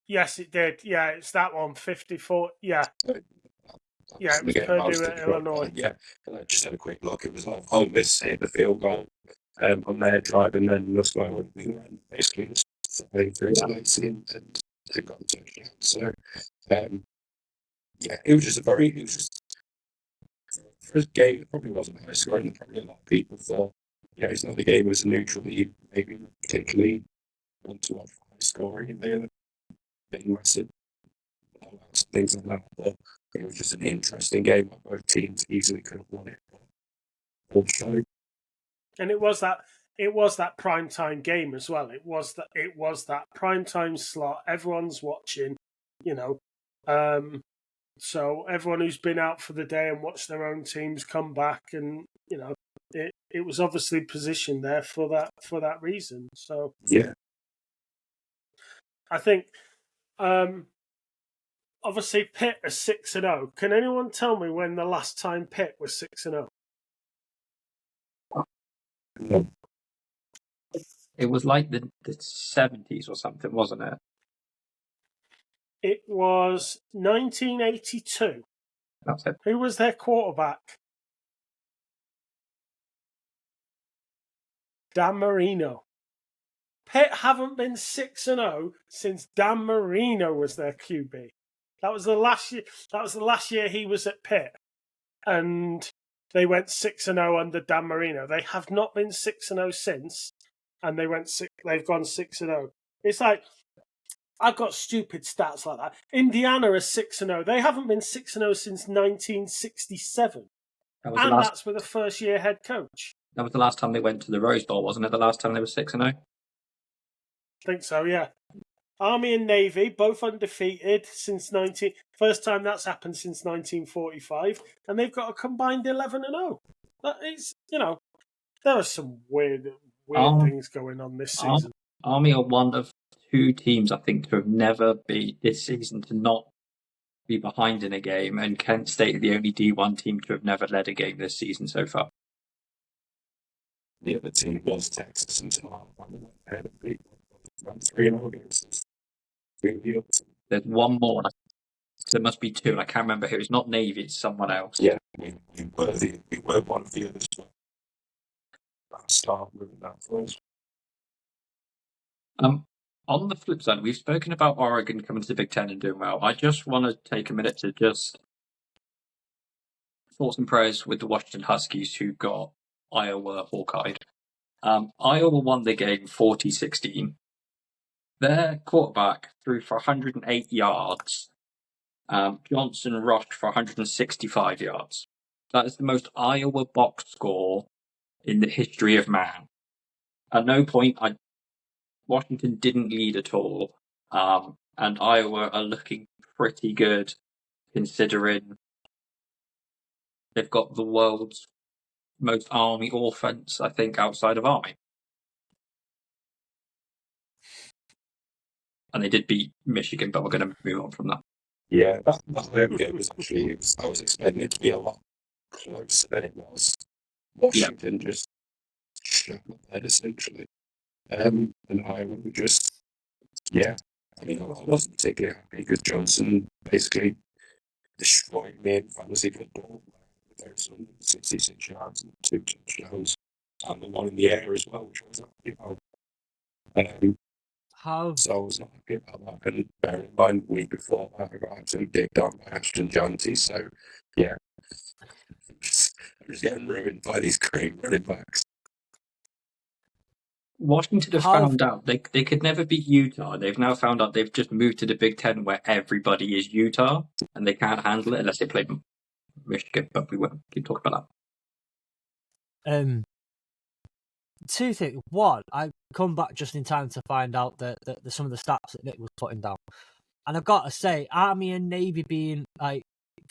Yes, it did. Yeah, it's that one, 54. Yeah. Yeah, it was Purdue at Illinois. Yeah, and I just had a quick look. It was like, Ole Miss hit the field goal on their drive, and then Nussbaum went basically just playing through to Lacey and they got the touchdown. So, yeah, it was just for a game, it probably wasn't high scoring. Probably a lot of people thought, it's not the game was neutral. You maybe particularly want to watch high scoring in there, being massive, things like that. But it was just an interesting game. Both teams easily could have won it. And it was that prime time game as well. It was that prime time slot. Everyone's watching, so everyone who's been out for the day and watched their own teams come back, and it was obviously positioned there for that reason. So yeah, I think obviously Pitt are 6-0. Can anyone tell me when the last time Pitt was 6-0? It was like the 70s or something, wasn't it? It was 1982. That's it. Who was their quarterback? Dan Marino. Pitt haven't been 6-0 since Dan Marino was their QB. That was the last year. That was the last year he was at Pitt, and they went 6-0 under Dan Marino. They have not been 6-0 since, and they've gone 6-0. It's like, I've got stupid stats like that. Indiana is 6-0. They haven't been 6-0 since 1967, that's with a first-year head coach. That was the last time they went to the Rose Bowl, wasn't it? The last time they were 6-0. I think so. Yeah. Army and Navy both undefeated since first time that's happened since 1945, and they've got a combined 11-0. That is, there are some weird things going on this season. Army are one of two teams, I think, to have never beat this season, to not be behind in a game, and Kent State are the only D1 team to have never led a game this season so far. The other team was Texas until I beat 3-0 against There's one more. There must be two, and I can't remember who. It's not Navy, it's someone else. Yeah, we were one of the others. I'll start with that first. On the flip side, we've spoken about Oregon coming to the Big Ten and doing well. I just want to take a minute to just thoughts and prayers with the Washington Huskies, who got Iowa Hawkeyed. Iowa won the game 40-16. Their quarterback threw for 108 yards. Johnson rushed for 165 yards. That is the most Iowa box score in the history of man. At no point, Washington didn't lead at all, and Iowa are looking pretty good considering they've got the world's most Army offense, I think, outside of Army. And they did beat Michigan, but we're going to move on from that. Yeah, that home game was actually, I was expecting it to be a lot closer than it was. Washington just shut up head essentially. And Iowa were just, I wasn't particularly happy because Johnson basically destroyed me in fantasy football. There's 66 yards and 2 touchdowns, and the one in the air as well, which I was happy about. So I was not happy about that. And bear in mind, the week before that, I got absolutely digged on by Ashton Janty. So, I'm just getting ruined by these great running backs. Washington have found out they could never beat Utah. They've now found out they've just moved to the Big Ten where everybody is Utah, and they can't handle it unless they play Michigan, but we won't keep talking about that. Two things. One, I come back just in time to find out that some of the stats that Nick was putting down. And I've got to say, Army and Navy being like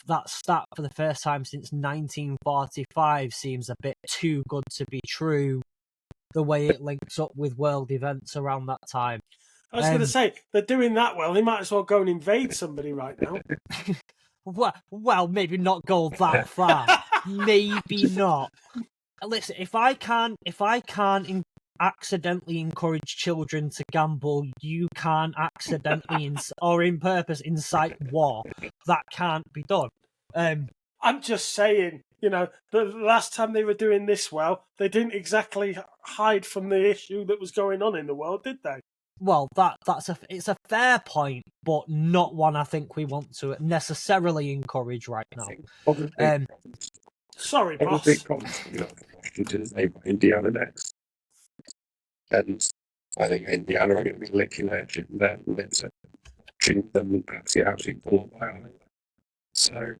that stat for the first time since 1945 seems a bit too good to be true, the way it links up with world events around that time. I was going to say, they're doing that well. They might as well go and invade somebody right now. Well, maybe not go that far. Maybe not. Listen, if I can't accidentally encourage children to gamble, you can't accidentally or in purpose incite war. That can't be done. I'm just saying, the last time they were doing this well, they didn't exactly hide from the issue that was going on in the world, did they? Well, it's a fair point, but not one I think we want to necessarily encourage right now. Sorry, boss. Big comments coming up from Washington is they Indiana next. And I think Indiana are going to be licking their lips and watching them and perhaps get absolutely pulled by Iowa. So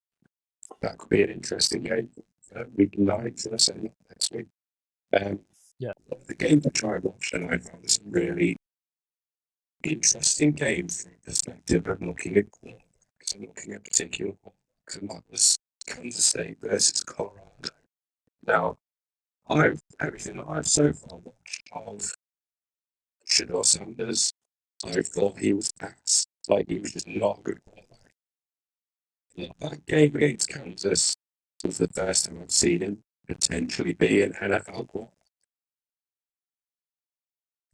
that could be an interesting game for week 9 for us next week. The game which I watched and I found this really interesting game from the perspective of looking at quarterbacks and looking at particular quarterbacks, and that was Kansas State versus Colorado. Now, everything that I've so far watched of Shedeur Sanders, I thought he was past, like he was just not a good quarterback. That game against Kansas was the first time I've seen him potentially be an NFL quarterback.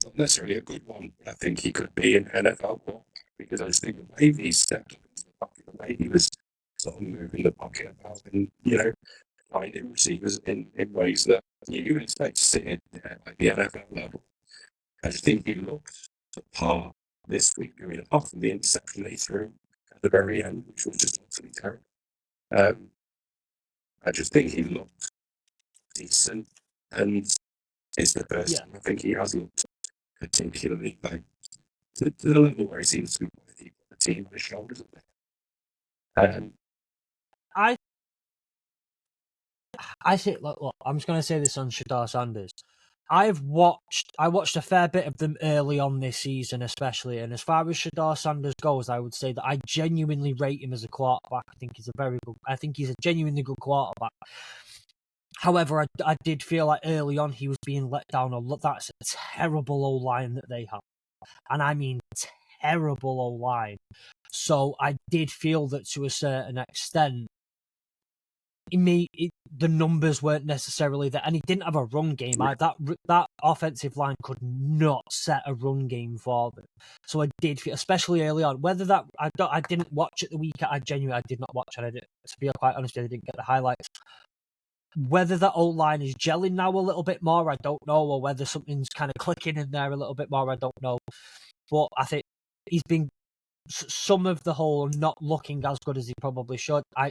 Not necessarily a good one, but I think he could be an NFL quarterback because I just think the way he stepped up into the pocket, the way he was sort of moving the pocket about and, finding receivers in ways that you would expect to see it at the NFL level. I just think he looked to par this week, apart from the interception they threw at the very end, which was just absolutely terrible. I just think he looked decent, and it's the first time I think he has looked particularly like to the level where he seems to be putting the team on his shoulders a bit. I think, look, I'm just going to say this on Shedeur Sanders. I watched a fair bit of them early on this season, especially, and as far as Shedeur Sanders goes, I would say that I genuinely rate him as a quarterback. I think he's a genuinely good quarterback. However, I did feel like early on he was being let down a lot. That's a terrible O-line that they have, and I mean terrible O-line. So I did feel that to a certain extent, the numbers weren't necessarily there, and he didn't have a run game. That offensive line could not set a run game for them. So I did feel, especially early on, whether that I didn't watch it the weekend. I did not watch it. To be quite honest, I didn't get the highlights. Whether that old line is gelling now a little bit more, I don't know, or whether something's kind of clicking in there a little bit more, I don't know. But I think he's been some of the whole not looking as good as he probably should. I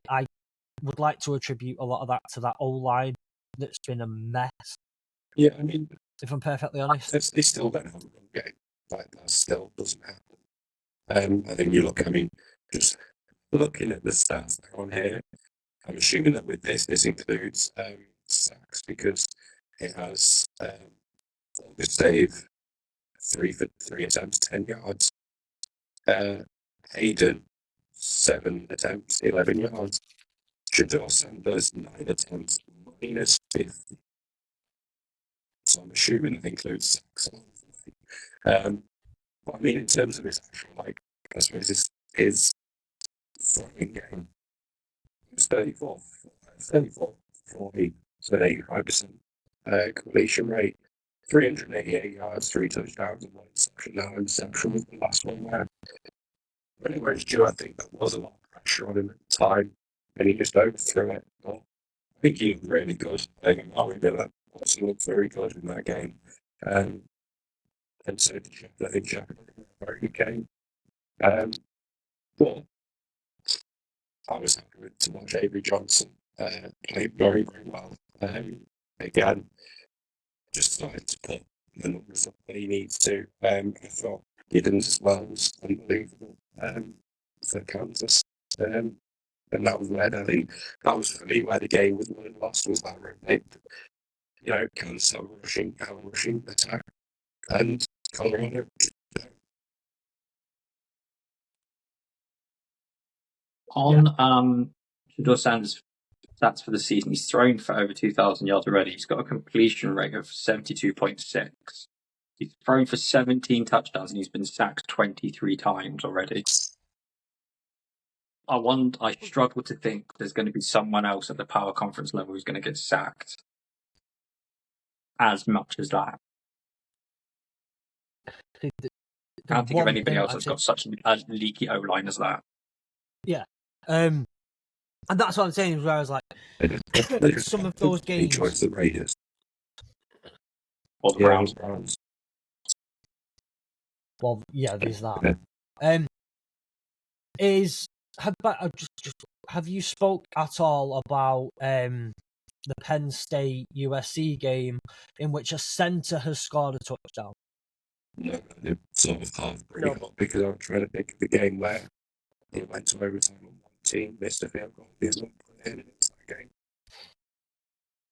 would like to attribute a lot of that to that O-line that's been a mess. Yeah, I mean, if I'm perfectly honest, they still don't have a run game. Like that still doesn't happen. I think you look. I mean, just looking at the stats that are on here, I'm assuming that with this includes sacks because it has the save 3 for 3 attempts, 10 yards. Hayden 7 attempts, 11 yards. Shedeur Sanders 9 attempts, minus 50. So I'm assuming it includes sacks. But I mean, in terms of his actual, I suppose his throwing game, it's 34, 40, so 85% completion rate, 388 yards, 3 touchdowns, and 1 interception. Now, interception was the last one where when it was due, I think there was a lot of pressure on him at the time, and he just overthrew it. But I think he looked really good. Mario Miller also looked very good in that game. And so did Shepard. I think Shepard had a very good game. But I was happy to watch Avery Johnson play very, very well. Again, just started to put the numbers up that he needs to. I thought Giddens as well was unbelievable for Kansas. And that was where I think that was for me where the game was won and lost was that rotate. Kansas rushing attack, and Colorado On Shador Sanders' stats for the season, he's thrown for over 2,000 yards already. He's got a completion rate of 72.6. He's thrown for 17 touchdowns and he's been sacked 23 times already. I struggle to think there's going to be someone else at the power conference level who's going to get sacked as much as that. I can't think of anybody else that's got such a leaky O-line as that. Yeah. And that's what I'm saying, is where I was like, some of those games. Choice the Raiders. Or the Browns. Well, yeah, there's that. Have you spoke at all about the Penn State USC game in which a centre has scored a touchdown? No, it sort of half bring up because I'm trying to think of the game where it went to overtime on one team, missed a field goal, the other one put it in, and it was that game.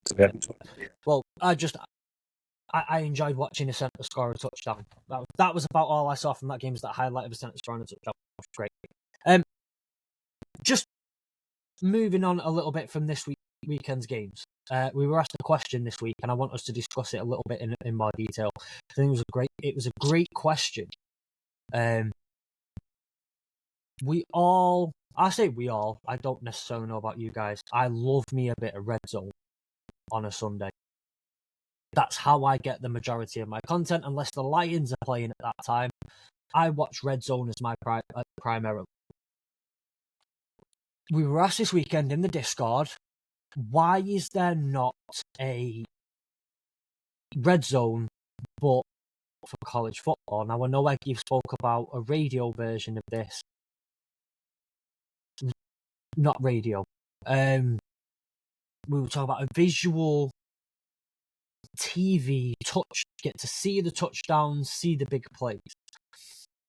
So we haven't talked about it. Well, I enjoyed watching a centre score a touchdown. That was about all I saw from that game, was that highlight of a centre scoring a touchdown. Great. Just moving on a little bit from this weekend's games. We were asked a question this week, and I want us to discuss it a little bit in more detail. I think it was a great question. I don't necessarily know about you guys. I love me a bit of RedZone on a Sunday. That's how I get the majority of my content, unless the Lions are playing at that time. I watch RedZone as my primarily. We were asked this weekend in the Discord, why is there not a RedZone but for college football? Now, I know you spoke about a radio version of this. Not radio. We were talking about a visual TV touch, get to see the touchdowns, see the big plays.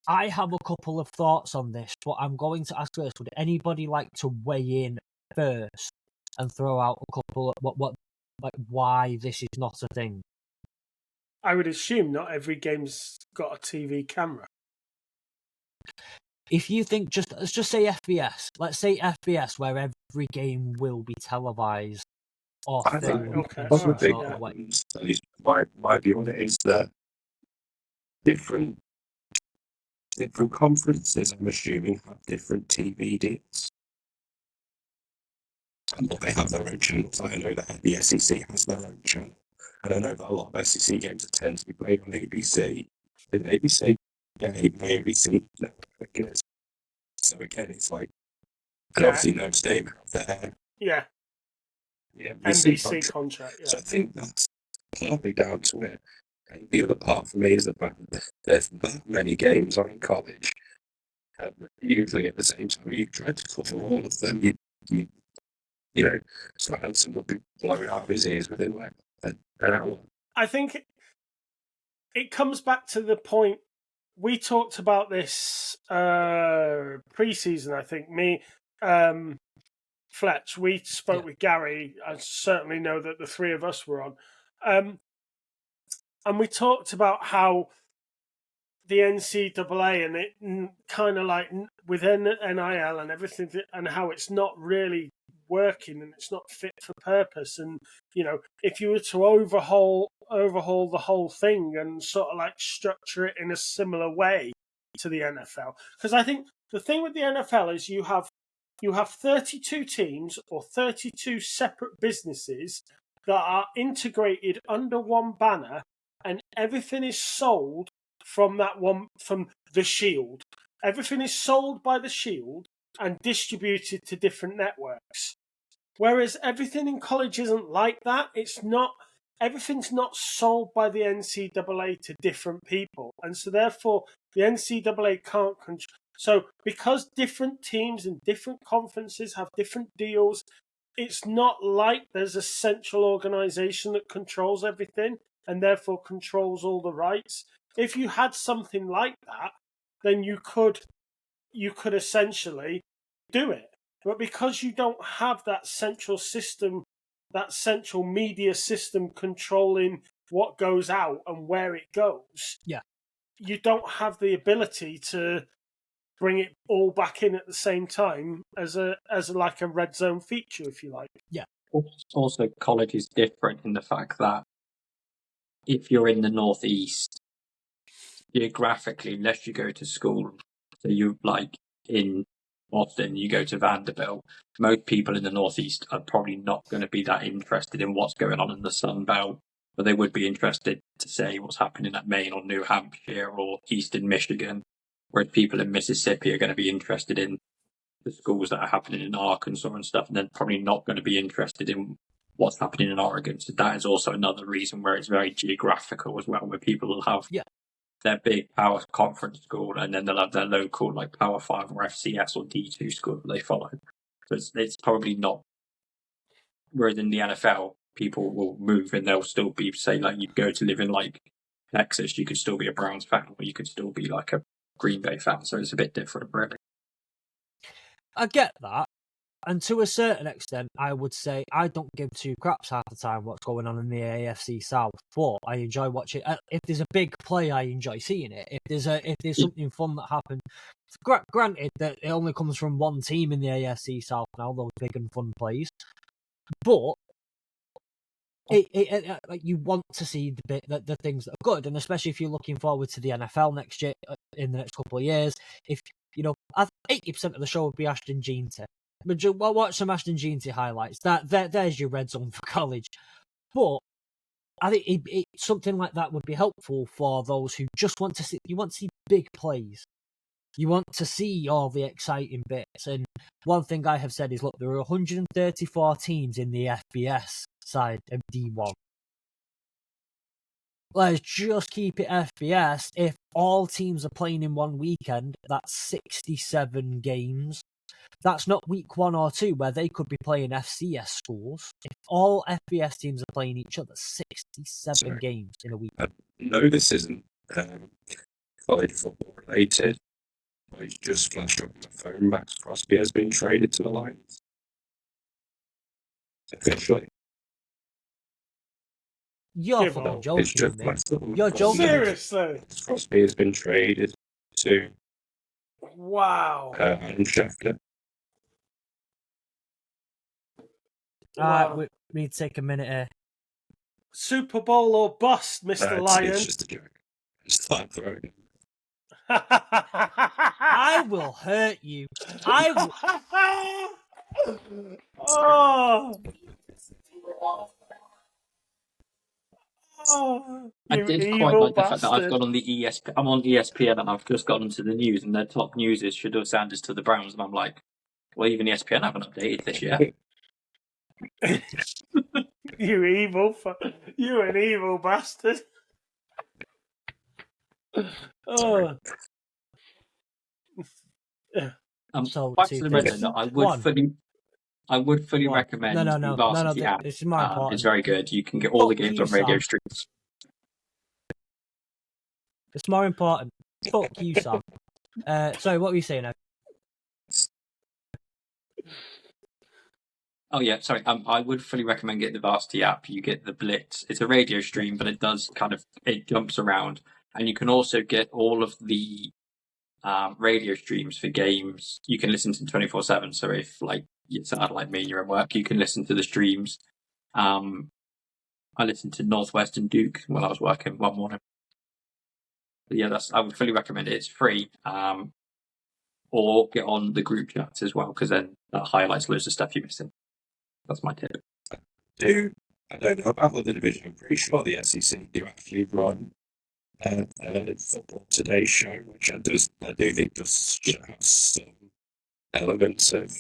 I have a couple of thoughts on this, but I'm going to ask first, would anybody like to weigh in first and throw out a couple of why this is not a thing? I would assume not every game's got a TV camera. If you think, let's just say FBS. Let's say FBS, where every game will be televised. I think one of the things, at least my view on it, is that different conferences, I'm assuming, have different TV deals. And they have their own channels. I know that the SEC has their own channel. And I know that a lot of SEC games tend to be played on ABC. The ABC game, ABC network. So again, it's like, and obviously no Dame out there. Yeah. NBC contract. Yeah. So I think that's partly down to it. And the other part for me is the fact that there's that many games on in college. Usually at the same time, you try to cover all of them. You know, so Hanson would be blowing out his ears within like an hour. I think it comes back to the point we talked about this pre-season. I think Fletch, we spoke with Gary. I certainly know that the three of us were on. And we talked about how the NCAA and it kind of like within NIL and everything, and how it's not really working and it's not fit for purpose. And, you know, if you were to overhaul the whole thing and sort of like structure it in a similar way to the NFL. Because I think the thing with the NFL is you have 32 teams or 32 separate businesses that are integrated under one banner, and everything is sold from the Shield. Everything is sold by the Shield and distributed to different networks. Whereas everything in college isn't like that. Everything's not sold by the NCAA to different people. And so therefore the NCAA can't control. So because different teams and different conferences have different deals, it's not like there's a central organization that controls everything and therefore controls all the rights. If you had something like that, then you could essentially do it. But because you don't have that central system, that central media system controlling what goes out and where it goes, you don't have the ability to bring it all back in at the same time as a like a red zone feature, if you like. Yeah. Also, college is different in the fact that if you're in the northeast, geographically, unless you go to school, so you like in Boston, you go to Vanderbilt, most people in the northeast are probably not going to be that interested in what's going on in the Sun Belt, but they would be interested to say what's happening at Maine or New Hampshire or Eastern Michigan, whereas people in Mississippi are going to be interested in the schools that are happening in Arkansas and stuff, and then probably not going to be interested in what's happening in Oregon. So that is also another reason where it's very geographical as well, where people will have their big power conference school, and then they'll have their local like Power 5 or FCS or D2 school that they follow. So it's probably not. Whereas in the NFL, people will move and they'll still be, say, like you go to live in like Texas, you could still be a Browns fan, or you could still be like a Green Bay fan. So it's a bit different, really. I get that. And to a certain extent, I would say I don't give two craps half the time what's going on in the AFC South, but I enjoy watching. If there's a big play, I enjoy seeing it. If there's something fun that happens, granted that it only comes from one team in the AFC South now, those big and fun plays, but like you want to see the things that are good, and especially if you're looking forward to the NFL next year, in the next couple of years. If 80% of the show would be Ashton Jeanty. But watch some Ashton Jeanty highlights. There's your red zone for college. But I think something like that would be helpful for those who just want to see. You want to see big plays. You want to see all the exciting bits. And one thing I have said is, look, there are 134 teams in the FBS side of D1. Let's just keep it FBS. If all teams are playing in one weekend, that's 67 games. That's not week 1 or 2 where they could be playing FCS schools. If all FBS teams are playing each other, 67 games in a week. No, this isn't college football related. I just flashed up on my phone. Max Crosby has been traded to the Lions. Officially. You're fucking joking, man. You're joking. Seriously? Max Crosby has been traded to Adam Schefter. Wow. We need to take a minute here. Super Bowl or bust, Mr. Lion. It's just a joke. Just thought I'd throw it in. I will hurt you. I will. I did quite like the fact that I've got on the ESPN. I'm on ESPN and I've just got into the news, and their top news is Shedeur Sanders to the Browns, and I'm like, well, even ESPN haven't updated this yet. You an evil bastard. So back to the red zone. I would fully recommend the Varsity app. This is more important. It's very good. You can get all the games on radio streams. It's more important. Fuck you, Sam. Sorry, what were you saying now? Oh yeah, sorry. I would fully recommend getting the Varsity app. You get the Blitz. It's a radio stream, but it jumps around, and you can also get all of the radio streams for games. You can listen to 24/7. So if like you're sad like me, and you're at work, you can listen to the streams. I listened to Northwestern Duke while I was working one morning. But yeah, I would fully recommend it. It's free. Or get on the group chats as well, because then that highlights loads of stuff you're missing. That's my tip. I don't know about the division. I'm pretty sure the SEC do actually run a Football Today show, which I do think does have some elements of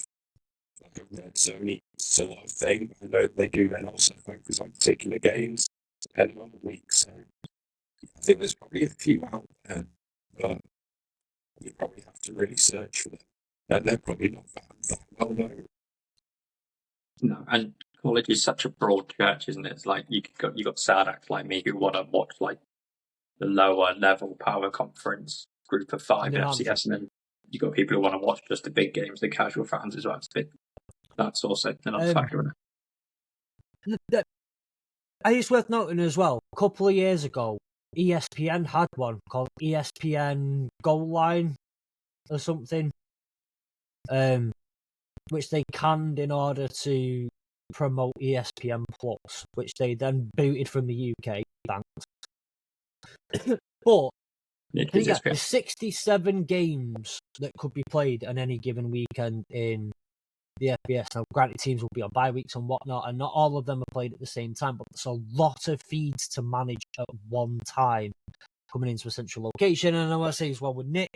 like a red zone sort of thing. I know they do then also focus on particular games depending on the week. So I think there's probably a few out there, but you probably have to really search for them. And they're probably not that well known. No, and college is such a broad church, isn't it? It's like you got sad acts like me who want to watch like the lower level power conference group of 5 FCS, and then you got people who want to watch just the big games, the casual fans as well. That's also another factor in it. It's worth noting as well. A couple of years ago, ESPN had one called ESPN Goal Line. or something, which they canned in order to promote ESPN Plus, which they then booted from the UK. Thanks. But there's 67 games that could be played on any given weekend in the FBS. Now, granted, teams will be on bye weeks and whatnot, and not all of them are played at the same time, but there's a lot of feeds to manage at one time coming into a central location. And I want to say as well with Nick,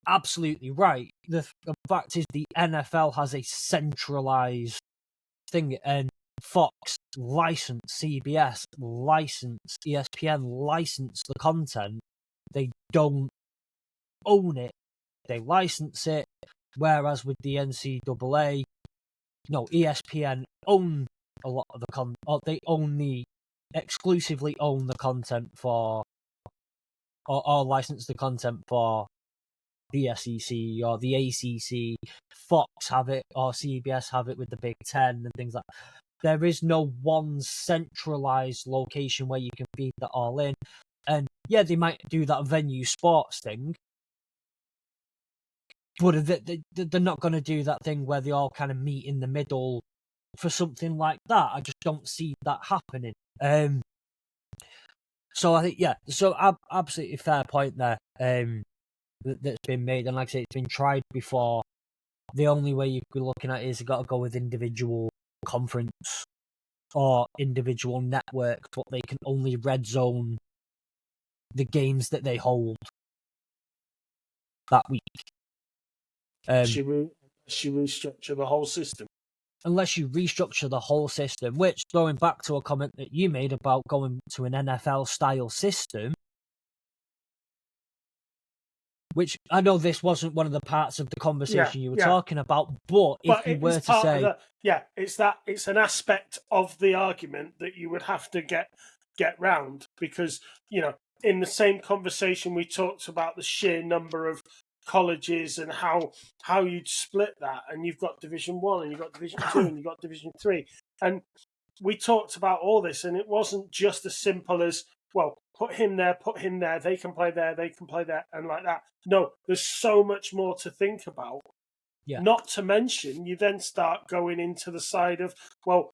absolutely right. The fact is the NFL has a centralized thing, and Fox license, CBS license, ESPN license the content. They don't own it. They license it. Whereas with the NCAA, no, ESPN own a lot of the content, or they exclusively own the content for, or license the content for the SEC or the ACC. Fox have it, or CBS have it with the Big Ten and things like that. There is no one centralized location where you can feed that all in. And yeah, they might do that venue sports thing, but they're not going to do that thing where they all kind of meet in the middle for something like that. I just don't see that happening. So I think, yeah, so absolutely fair point there that's been made. And like I say, it's been tried before. The only way you could be looking at it is you've got to go with individual conference or individual networks, but they can only RedZone the games that they hold that week. She restructure the whole system. Unless you restructure the whole system, which, going back to a comment that you made about going to an NFL-style system, which I know this wasn't one of the parts of the conversation you were talking about, but if you were to say... it's an aspect of the argument that you would have to get round, because, in the same conversation we talked about the sheer number of colleges and how you'd split that, and you've got Division 1 and you've got Division 2 and you've got Division 3, and we talked about all this, and it wasn't just as simple as, well, put him there, they can play there, and like that. No, there's so much more to think about. Not to mention, you then start going into the side of, well,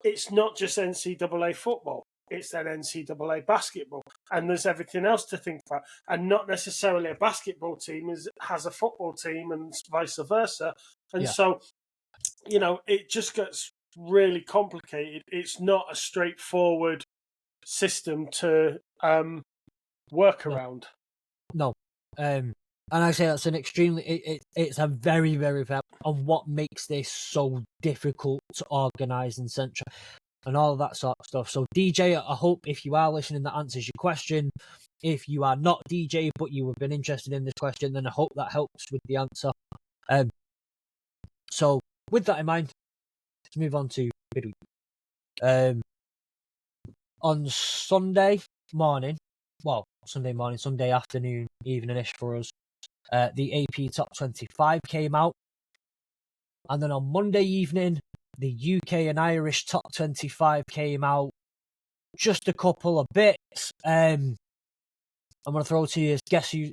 it's not just NCAA football. It's then NCAA basketball, and there's everything else to think about, and not necessarily a basketball team has a football team, and vice versa. And so, it just gets really complicated. It's not a straightforward system to work around. No, and I say that's an extremely. It's a very, very fair on what makes this so difficult to organise and central. And all of that sort of stuff. So, DJ, I hope if you are listening, that answers your question. If you are not DJ, but you have been interested in this question, then I hope that helps with the answer. So, with that in mind, let's move on to midweek. On Sunday afternoon, evening-ish for us, the AP Top 25 came out. And then on Monday evening, the UK and Irish Top 25 came out. Just a couple of bits. I'm going to throw to you, guess who...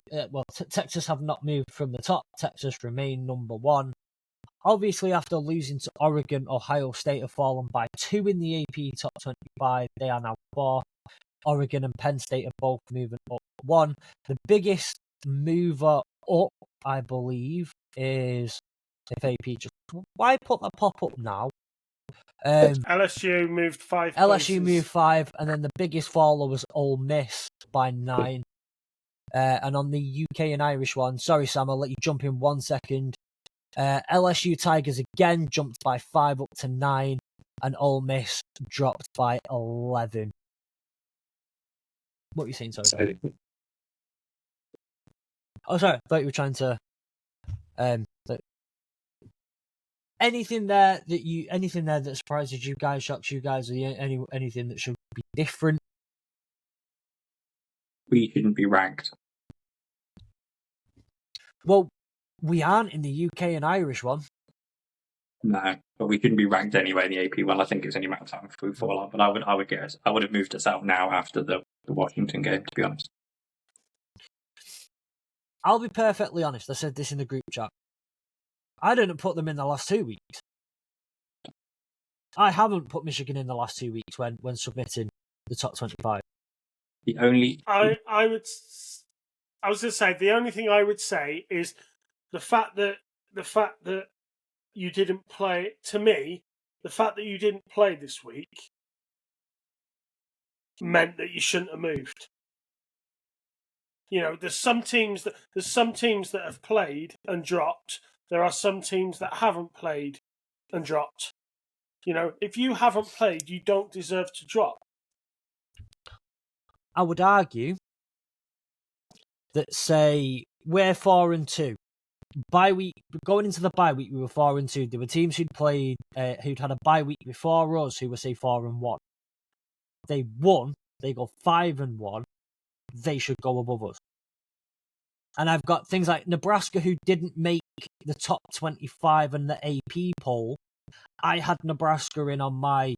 Texas have not moved from the top. Texas remain number one. Obviously, after losing to Oregon, Ohio State have fallen by 2 in the AP Top 25. They are now 4. Oregon and Penn State are both moving up 1. The biggest mover up, I believe, is... If AP just... Why put that pop-up now? LSU moved 5 LSU moved 5, and then the biggest faller was Ole Miss by 9. And on the UK and Irish one, sorry Sam, I'll let you jump in 1 second. LSU Tigers again jumped by 5 up to 9, and Ole Miss dropped by 11. What were you saying, sorry? Oh, sorry, I thought you were trying to... Anything there that surprises you guys, shocks you guys, or anything that should be different? We shouldn't be ranked. Well, we aren't in the UK and Irish one. No, but we shouldn't be ranked anyway in the AP one. I think it's only a matter of time before we fall out. But I would guess I would have moved us out now after the Washington game, to be honest. I'll be perfectly honest. I said this in the group chat. I didn't put them in the last 2 weeks. I haven't put Michigan in the last 2 weeks when submitting the top 25. The only I was going to say the only thing I would say is the fact that you didn't play. To me, the fact that you didn't play this week meant that you shouldn't have moved. You know, there's some teams that have played and dropped. There are some teams that haven't played and dropped. You know, if you haven't played, you don't deserve to drop. I would argue that, say, we're 4-2. Bye week, going into the bye week, we were 4-2. There were teams who'd played, who'd had a bye week before us, who were, say, 4-1. They won. They go 5-1. They should go above us. And I've got things like Nebraska, who didn't make the top 25 in the AP poll. I had Nebraska in on my,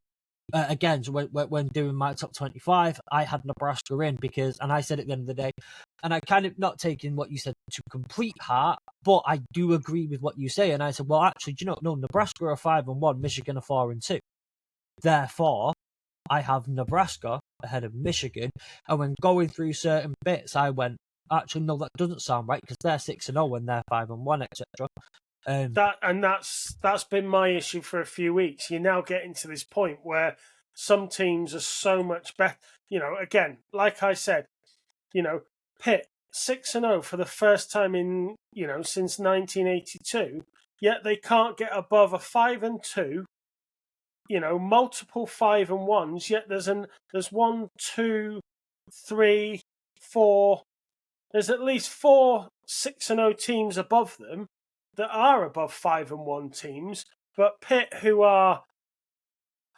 again, when doing my top 25, I had Nebraska in because, and I said at the end of the day, and I kind of not taking what you said to complete heart, but I do agree with what you say. And I said, well, actually, do you know, no, Nebraska are 5-1, Michigan are 4-2. Therefore, I have Nebraska ahead of Michigan. And when going through certain bits, I went, actually, no, that doesn't sound right because they're 6-0 and they're 5-1, etc. That's been my issue for a few weeks. You're now getting to this point where some teams are so much better. You know, again, like I said, you know, Pitt 6-0 for the first time in, you know, since 1982. Yet they can't get above a 5-2. You know, multiple 5-1s. Yet there's 1, 2, 3, 4. There's at least 4 6-0 teams above them that are above 5-1 teams, but Pitt, who are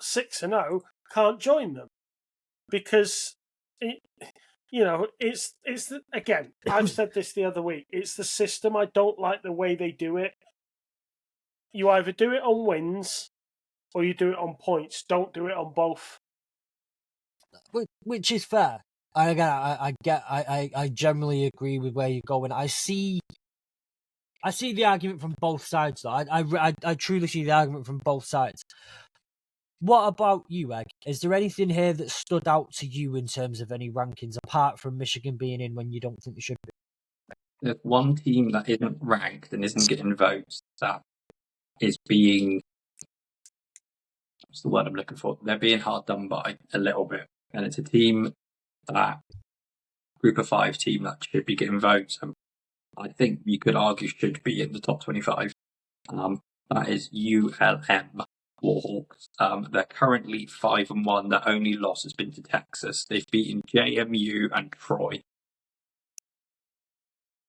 6-0, can't join them because again. I've said this the other week. It's the system. I don't like the way they do it. You either do it on wins or you do it on points. Don't do it on both. Which is fair. I generally agree with where you're going. I see the argument from both sides, though. I truly see the argument from both sides. What about you, Egg? Is there anything here that stood out to you in terms of any rankings, apart from Michigan being in when you don't think they should be? There's one team that isn't ranked and isn't getting votes that is being, what's the word I'm looking for? They're being hard done by a little bit. And it's a team that, group of 5 team that should be getting votes. And I think you could argue should be in the top 25. That is ULM Warhawks. They're currently 5-1. Their only loss has been to Texas. They've beaten JMU and Troy.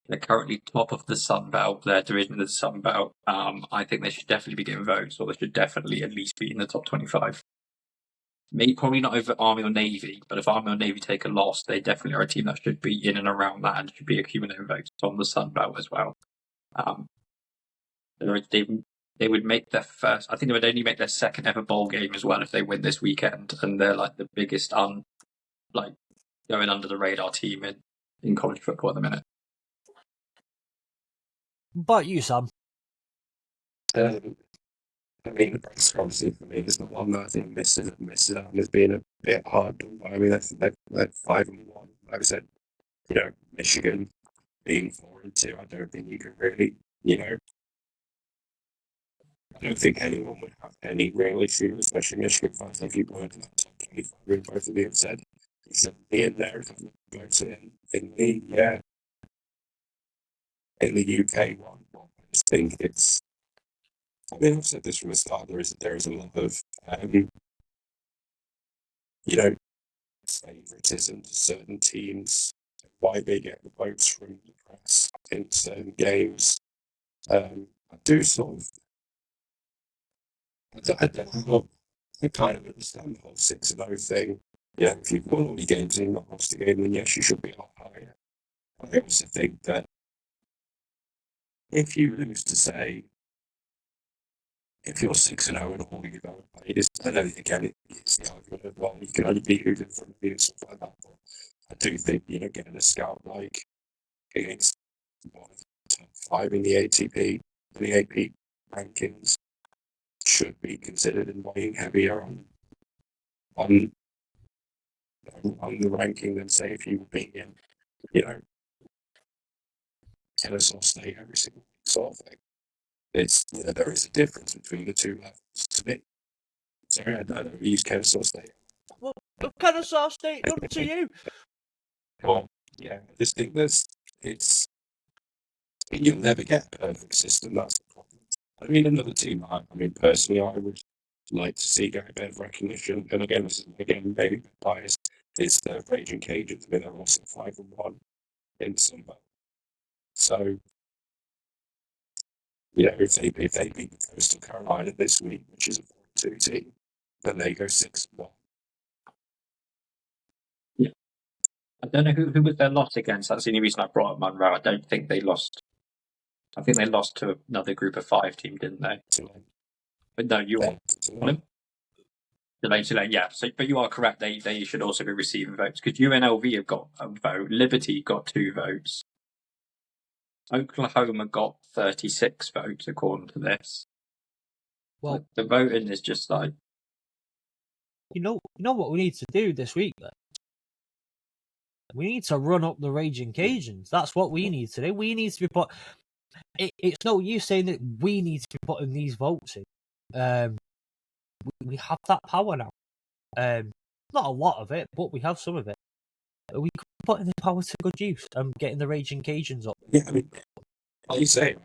They're currently top of the Sun Belt. Their division of the Sun Belt. I think they should definitely be getting votes, or they should definitely at least be in the top 25. Maybe probably not over Army or Navy, but if Army or Navy take a loss, they definitely are a team that should be in and around that and should be accumulating votes on the Sun Belt as well. They would make their first. I think they would only make their second ever bowl game as well if they win this weekend, and they're like the biggest going under the radar team in college football at the minute. But you, Sam? I mean, Nebraska obviously for me is the one that I think misses out and has been a bit hard done by. I mean, they're 5-1. Like I said, you know, Michigan being 4-2, I don't think you can really, you know, I don't think anyone would have any real issue, especially Michigan fans. If you were in that top 25, both of you have said you should be in there if you go to in the UK one. I just think it's. I mean, I've said this from the start. There is a lot of, you know, favoritism to certain teams. Why they get the votes from the press in certain games. I do sort of. I kind of understand the whole 6-0 thing. Yeah, if you've won all your games and you've not lost a game, then yes, you should be a lot higher. I also think that if you lose to say. If you're 6-0 and all you've ever played is, I know again it's the argument of, well, you can only beat who's in front of you and stuff like that. But I do think, you know, getting a scout like against one of the top 5 in the ATP, the AP rankings, should be considered and weighing heavier on the ranking than say if you were being in, Kennesaw State every single week sort of thing. It's there is a difference between the two levels to me. Sorry, I don't use Kennesaw State. Well, Kennesaw State, up to you. Well, yeah, I just think you'll never get a perfect system. That's the problem. I mean, another team. Personally, I would like to see get a bit of recognition. And again, maybe a bit biased. Is the Raging Cajuns. They're also 5-1 in Sunbelt. So, if they beat Coastal Carolina this week, which is a 4-2 team, then they go 6-1. Yeah, I don't know who was their loss against. That's the only reason I brought up Monroe. I don't think they lost. I think they lost to another group of 5 team, didn't they? But no, you are. Tulane, yeah. So, but you are correct. They should also be receiving votes because UNLV have got a vote. Liberty got 2 votes. Oklahoma got 36 votes according to this. Well, the voting is just like you know what we need to do this week. Then we need to run up the Raging Cajuns. That's what we need to do. We need to be put. It's no use saying that we need to be putting these votes in. We have that power now. Not a lot of it, but we have some of it. We could be putting the power to good use and getting the Raging Cajuns up. Yeah, I mean, like you say,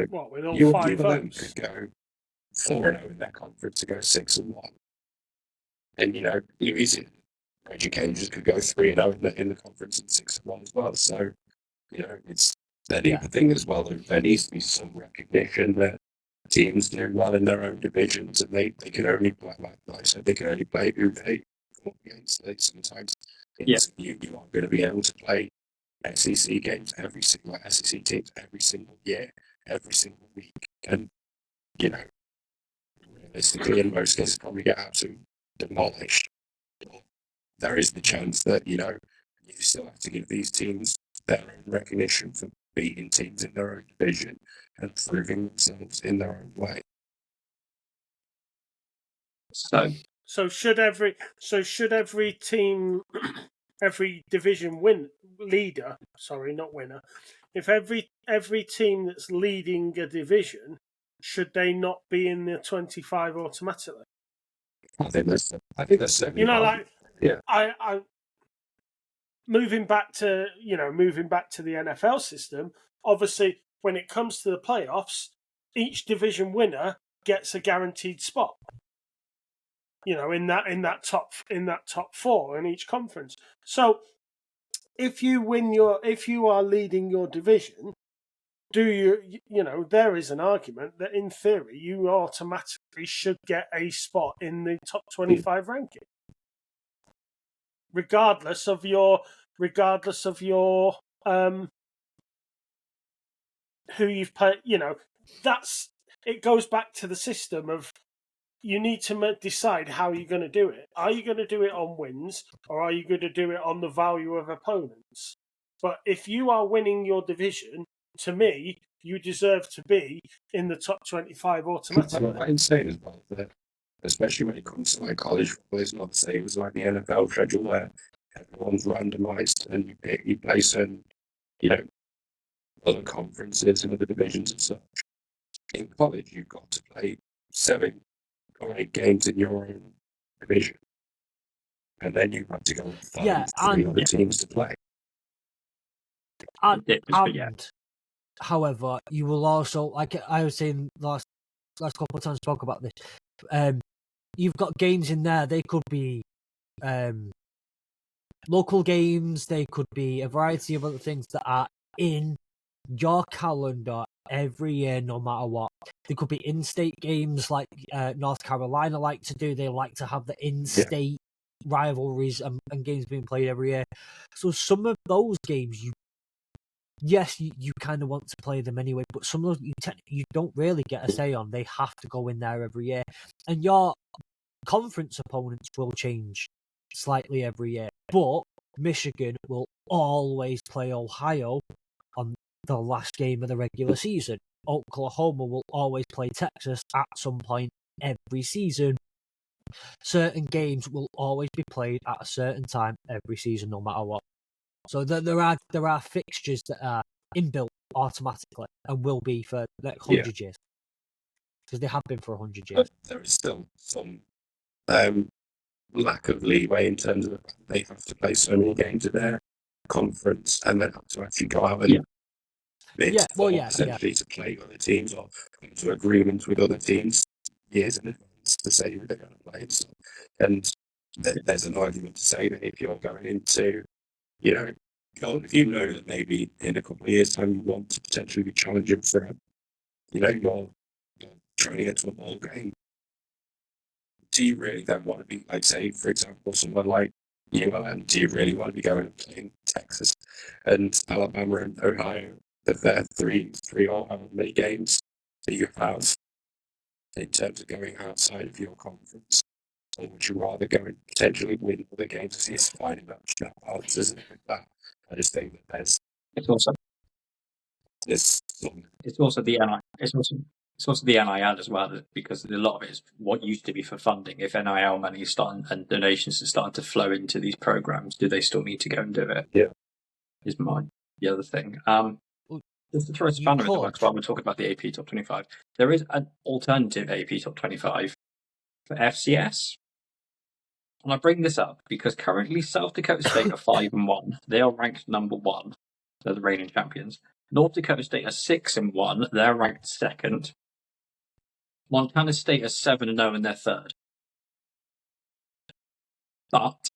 what, with all 5 votes? Could go 4-0 in that conference to go 6-1. And, easy. Raging Cajuns could go 3-0 in the conference and 6-1 as well. So, it's that thing as well. There needs to be some recognition that teams do well in their own divisions, and they can only play, like I said, they can only play who they come against. Sometimes you aren't going to be able to play SEC games every single SEC teams every single year, every single week, and realistically, in most cases, probably get absolutely demolished. But there is the chance that you still have to give these teams their own recognition for beating teams in their own division and proving themselves in their own way. So should every team, every division leader, not winner, if every team that's leading a division, should they not be in the 25 automatically? I think that's certainly I moving back to the NFL system. Obviously, when it comes to the playoffs, each division winner gets a guaranteed spot. In that top 4 in each conference. So, if you are leading your division, there is an argument that in theory you automatically should get a spot in the top 25 ranking, regardless of your who you've played. It goes back to the system of you need to decide how you're going to do it. Are you going to do it on wins, or are you going to do it on the value of opponents? But if you are winning your division, to me, you deserve to be in the top 25 automatically. What I'm saying is about that, especially when it comes to college football, it's not the same as the NFL schedule where everyone's randomized and you play certain, other conferences and other divisions and such. In college, you've got to play 7 or 8 games in your own division, and then you have to go and find 3 other teams to play. However, you will also, like I was saying last couple of times, spoke about this. You've got games in there. They could be local games. They could be a variety of other things that are in your calendar every year, no matter what. There could be in-state games like North Carolina like to do. They like to have the in-state rivalries and games being played every year. So some of those games, you kind of want to play them anyway, but some of those you don't really get a say on. They have to go in there every year. And your conference opponents will change slightly every year. But Michigan will always play Ohio on the last game of the regular season. Oklahoma will always play Texas at some point every season. Certain games will always be played at a certain time every season, no matter what. So there are fixtures that are inbuilt automatically and will be for like 100 years. Because they have been for 100 years. But there is still some lack of leeway in terms of they have to play so many games of their conference and then have to actually go out and essentially to play other teams or come to agreements with other teams years in advance to say who they're going to play and stuff. And there's an argument to say that if you're going into, if you know that maybe in a couple of years' time you want to potentially be challenging for, you're trying to get to a ball game, do you really then want to be, like, say, for example, someone like ULM, do you really want to be going and playing Texas and Alabama and Ohio, that they're three or however many games that you have in terms of going outside of your conference? Or would you rather go and potentially win other games as you're finding that balances and that? I just think that there's also the it's also the NIL as well, because a lot of it is what used to be for funding. If NIL money is starting and donations are starting to flow into these programs, do they still need to go and do it? Yeah, is the other thing. Just to throw a spanner in the works while we're talking about the AP Top 25, there is an alternative AP Top 25 for FCS. And I bring this up because currently South Dakota State are 5-1. They are ranked number 1. They're the reigning champions. North Dakota State are 6-1. They're ranked 2nd. Montana State are 7-0 and they're 3rd. But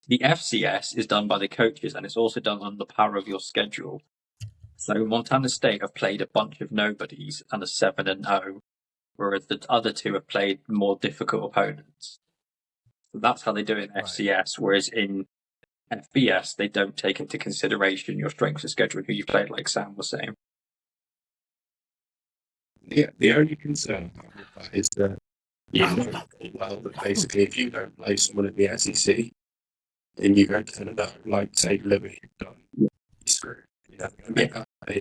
the FCS is done by the coaches and it's also done on the power of your schedule. So Montana State have played a bunch of nobodies and are 7-0, whereas the other two have played more difficult opponents. So that's how they do it in FCS, whereas in FBS, they don't take into consideration your strengths of schedule, who you played, like Sam was saying. Yeah, the only concern with that is that that basically if you don't play someone at the SEC, then you go to the like say Liberty, you're done. You're screwed. You're never going to make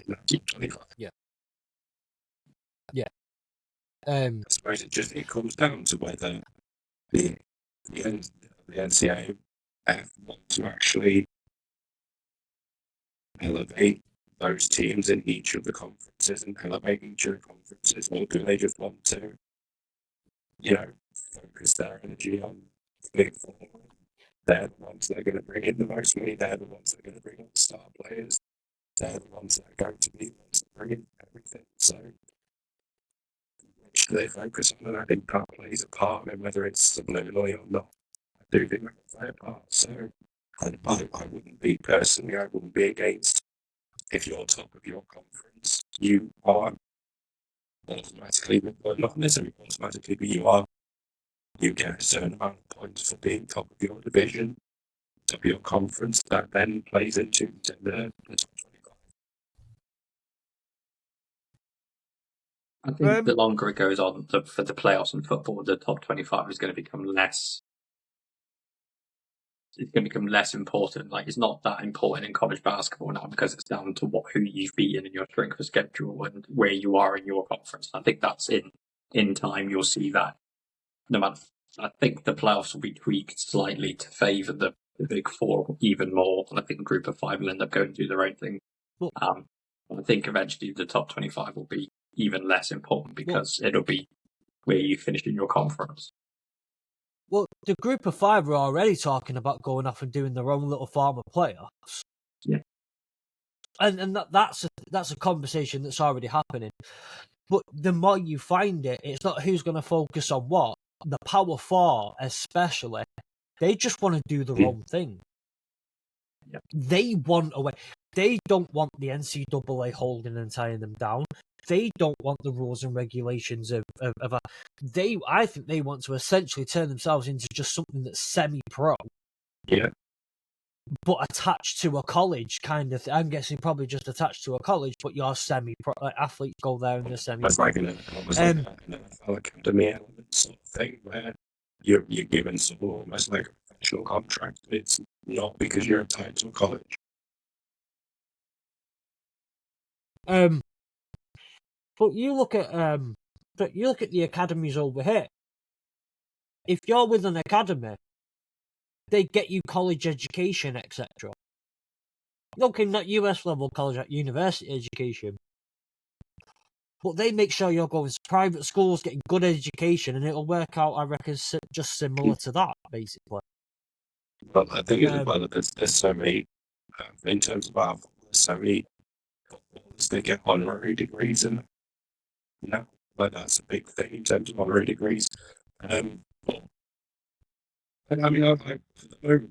that 25. Yeah. I suppose it comes down to whether the NCAA want to actually elevate those teams in each of the conferences and elevate each of the conferences, or do they just want to, focus their energy on the Big Four? They're the ones that are going to bring in the most money. They're the ones that are going to bring in star players. They're the ones that are going to be the ones that bring in everything. So, which do they focus on? And I think that plays a part in whether it's subliminally or not. I do think that plays a part. So, I wouldn't be personally, I wouldn't be against if you're top of your conference, you are automatically, well, not necessarily automatically, but you get a certain amount of points for being top of your division, top of your conference, that then plays into the top 25. I think the longer it goes on for the playoffs in football, the top 25 is going to become less. It's going to become less important. Like, it's not that important in college basketball now because it's down to who you've beaten in your strength of schedule and where you are in your conference. I think that's in time you'll see that. No matter, I think the playoffs will be tweaked slightly to favour the Big Four even more, and I think the Group of 5 will end up going to do their own thing. I think eventually the top 25 will be even less important because it'll be where you finish in your conference. Well, the Group of 5 are already talking about going off and doing their own little form of playoffs. Yeah, and that's a conversation that's already happening. But the more you find it, it's not who's going to focus on what. The Power 4, especially, they just want to do their own thing. Yeah. They want away. They don't want the NCAA holding and tying them down. They don't want the rules and regulations of I think they want to essentially turn themselves into just something that's semi-pro. Yeah. But attached to a college kind of thing. I'm guessing probably just attached to a college, but you're semi-pro. Like, athletes go there and they're semi-pro. It's like an NFL academy element sort of thing where you're given sort of almost like a professional contract. It's not because you're tied to a college. But you look at the academies over here. If you're with an academy, they get you college education, etc. Okay, not US level college, university education. But they make sure you're going to private schools, getting good education, and it'll work out, I reckon, just similar to that, basically. But I think as well, there's so many, in terms of our football, there's so many footballers that get honorary degrees, and like that's a big thing in terms of honorary degrees. But I mean, I've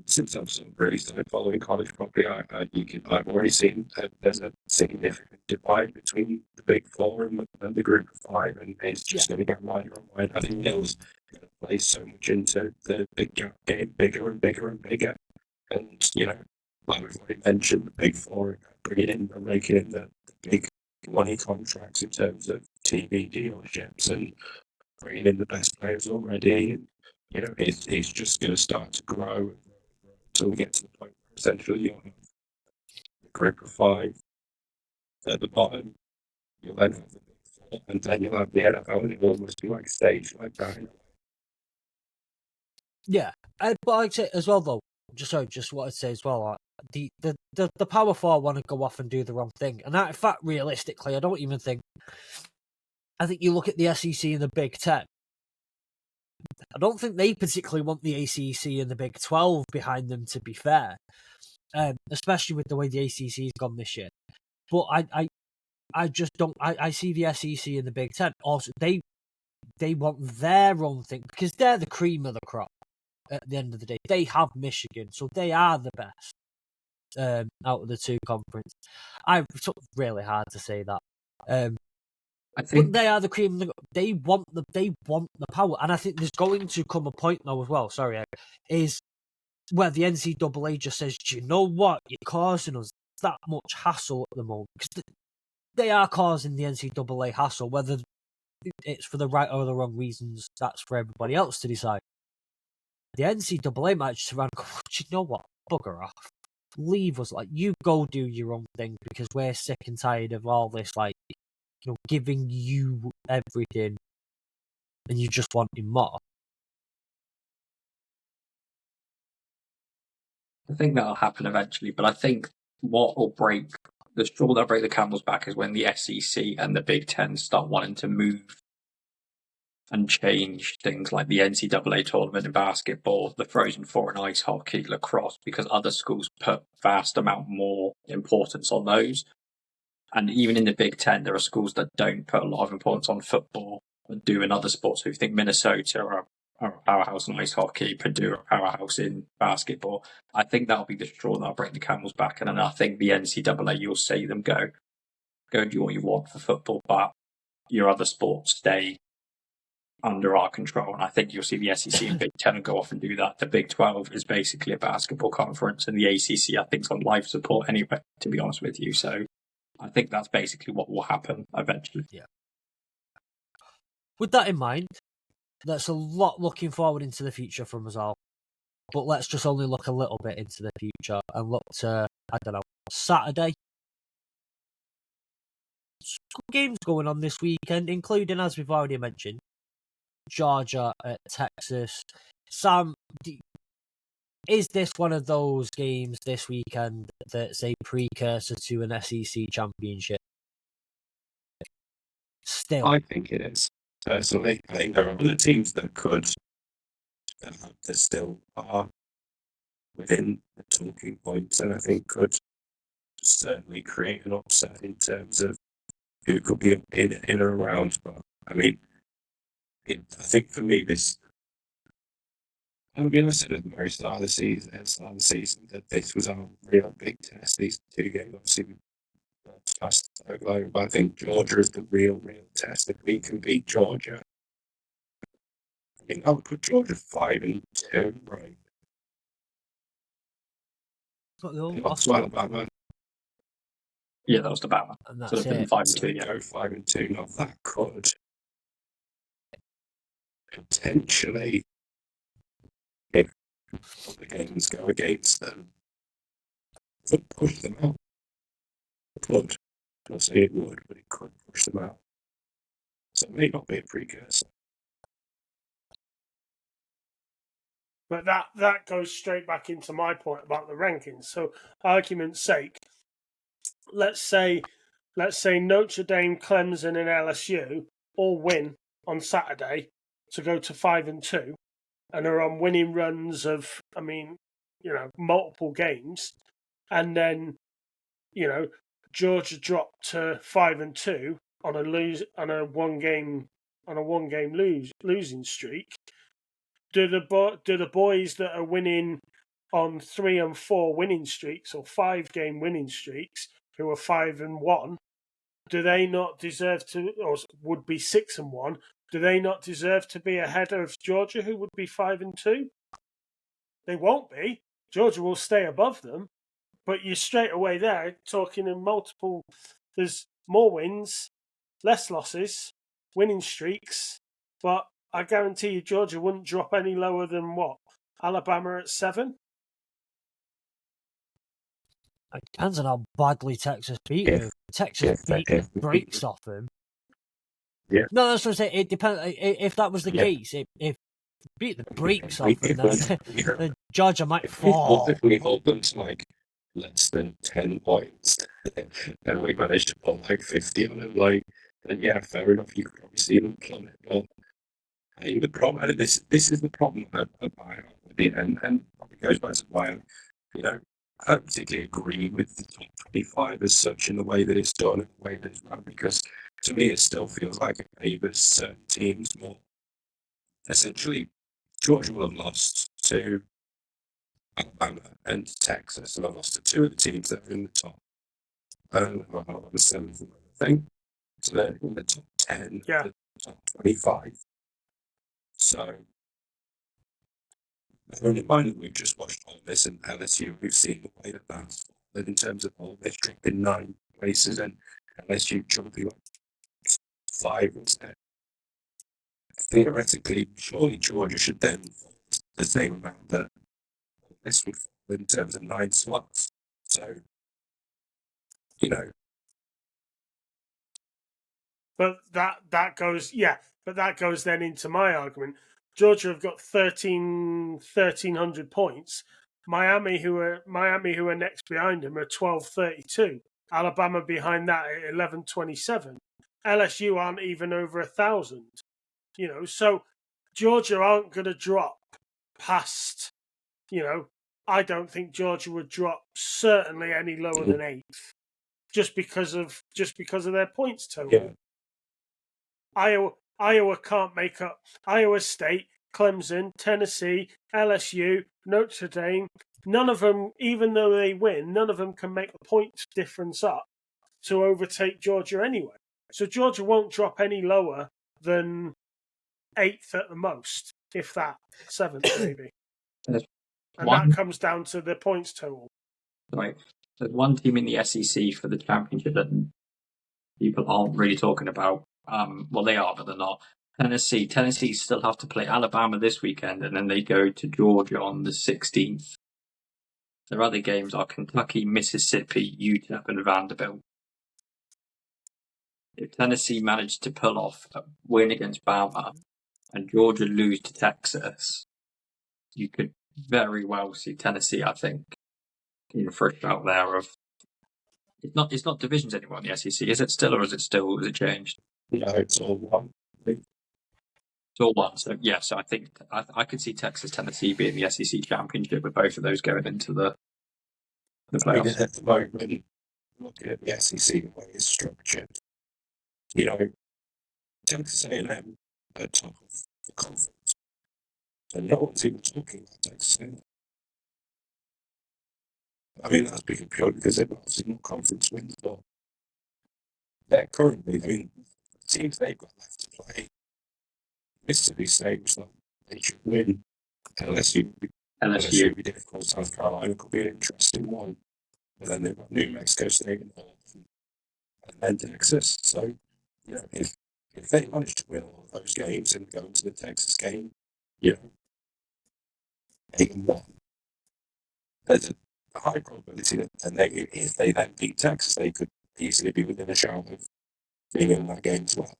since I've sort of really started following college properly, I've already seen that there's a significant divide between the big four and the group of five, and it's just going to get wider and wider. I think Neil's going to play so much into the big gap getting bigger and bigger and bigger, and like we've already mentioned, the big four are making in the big money contracts in terms of TV dealerships and bringing in the best players already. And it's just going to start to grow until we get to the point where essentially you'll have the group of five at the bottom, you'll then have the big four, and then you'll have the NFL, and it'll almost be like staged like that. Yeah, but I'd say as well, though, just what I'd say as well, the Power Four want to go off and do the wrong thing. And in fact, realistically, I think you look at the SEC and the Big Ten, I don't think they particularly want the ACC and the Big 12 behind them, to be fair, especially with the way the ACC has gone this year. But I just don't. I see the SEC and the Big Ten also. They want their own thing because they're the cream of the crop. At the end of the day, they have Michigan, so they are the best out of the two conferences. It's really hard to say that. I think But they are the cream. They want the power, and I think there's going to come a point now as well. Sorry, is where the NCAA just says, "Do you know what? You're causing us that much hassle at the moment." Because they are causing the NCAA hassle, whether it's for the right or the wrong reasons. That's for everybody else to decide. The NCAA might just around go, "Do you know what? Bugger off. Leave us. Like, you go do your own thing because we're sick and tired of all this, like, giving you everything and you just wanting more." I think that'll happen eventually, but I think what will break the straw that'll break the camel's back is when the SEC and the Big Ten start wanting to move and change things like the NCAA tournament in basketball, the Frozen Four in ice hockey, lacrosse, because other schools put vast amount more importance on those. And even in the Big Ten, there are schools that don't put a lot of importance on football but do in other sports. So if you think Minnesota are a powerhouse in ice hockey, Purdue are a powerhouse in basketball, I think that'll be the straw that'll break the camel's back. And then I think the NCAA, you'll see them go do what you want for football, but your other sports stay under our control. And I think you'll see the SEC and Big Ten go off and do that. The Big 12 is basically a basketball conference, and the ACC, I think, is on life support anyway, to be honest with you. So I think that's basically what will happen eventually. Yeah. With that in mind, that's a lot looking forward into the future from us all. But let's just only look a little bit into the future and look to, I don't know, Saturday. Some games going on this weekend, including, as we've already mentioned, Georgia at Texas. Sam, is this one of those games this weekend that's a precursor to an SEC championship? Still, I think it is. Personally, I think there are other teams that still are within the talking points, and I think could certainly create an upset in terms of who could be in and around. But I mean, I think for me, I said at the very start of the season, that this was our real big test. These two games, obviously, past Oklahoma, but I think Georgia is the real test. If we can beat Georgia, I think I would put Georgia 5-2, right? That's Alabama. Yeah, that was the Bama. and that's So they've been it. 5-2, yeah. Go 5-2. Now that could potentially, if the games go against them, could push them out. Could. I'll say it would, but it could push them out. So it may not be a precursor. But that goes straight back into my point about the rankings. So, argument's sake, let's say Notre Dame, Clemson, and LSU all win on Saturday to go to 5-2, and are on winning runs of, multiple games, and then, Georgia dropped to 5-2 on a one game losing streak. Do the boys that are winning on 3 and 4 winning streaks or 5-game winning streaks, who are 5-1, do they not deserve to, or would be 6-1? Do they not deserve to be ahead of Georgia, who would be 5-2? They won't be. Georgia will stay above them, but you're straight away there talking in multiple. There's more wins, less losses, winning streaks, but I guarantee you Georgia wouldn't drop any lower than what? Alabama at 7? It depends on how badly Texas beat them. Texas beat the brakes off them. Yeah. No, that's what I'm saying. It depends. If that was the case, if beat the brakes off them, then Georgia might fall. If we hold them to like less than 10 points, and we managed to put like 50 on them, then yeah, fair enough. You could probably see them plummet. But the problem, this is the problem about it, and probably goes back to why I don't particularly agree with the top 25 as such in the way that it's done, in the way that it's run, because to me it still feels like it favors certain teams more. Essentially, Georgia will have lost to Alabama and Texas, and I've lost to 2 of the teams that are in the top. On the 7th, I think. So they're in the top 10, the top 25. So, bearing in mind that we've just watched Ole Miss and LSU, we've seen the way that's fallen in terms of Ole Miss dropping 9 places and LSU jumping like 5 instead. Theoretically, surely Georgia should then fall the same amount that Ole Miss would fall in terms of 9 slots. So, But that goes then into my argument. Georgia have got 1,300 points. Miami, who are next behind them, are 1,232. Alabama behind that at 1,127. LSU aren't even over 1,000. So Georgia aren't going to drop past. I don't think Georgia would drop certainly any lower than 8th, just because of their points total. Yeah. Iowa can't make up. Iowa State, Clemson, Tennessee, LSU, Notre Dame. None of them, even though they win, none of them can make the points difference up to overtake Georgia anyway. So Georgia won't drop any lower than 8th at the most, if that, 7th maybe. And that comes down to the points total. Right. There's one team in the SEC for the championship that people aren't really talking about. Well, they are, but they're not. Tennessee. Tennessee still have to play Alabama this weekend, and then they go to Georgia on the 16th. Their other games are Kentucky, Mississippi, UTEP, and Vanderbilt. If Tennessee managed to pull off a win against Bama and Georgia lose to Texas, you could very well see Tennessee, I think, in a fresh out there of. It's not divisions anymore in the SEC, is it still, or is it changed? No, it's all one. It's all one. So so I think I could see Texas, Tennessee being the SEC championship with both of those going into the playoffs. At the moment, looking at the SEC, the way it's structured, Texas A&M are top of the conference, and no one's even talking about Texas A&M. I mean, that's purely because they've obviously more conference wins, but they're currently, the teams they've got left to play, Mississippi State was like, they should win. LSU would be difficult. South Carolina could be an interesting one. But then they've got New Mexico State involved, and then Texas. So, if they manage to win all of those games and go into the Texas game, 8-1, there's a high probability that if they then beat Texas, they could easily be within a shout of being in that game as well.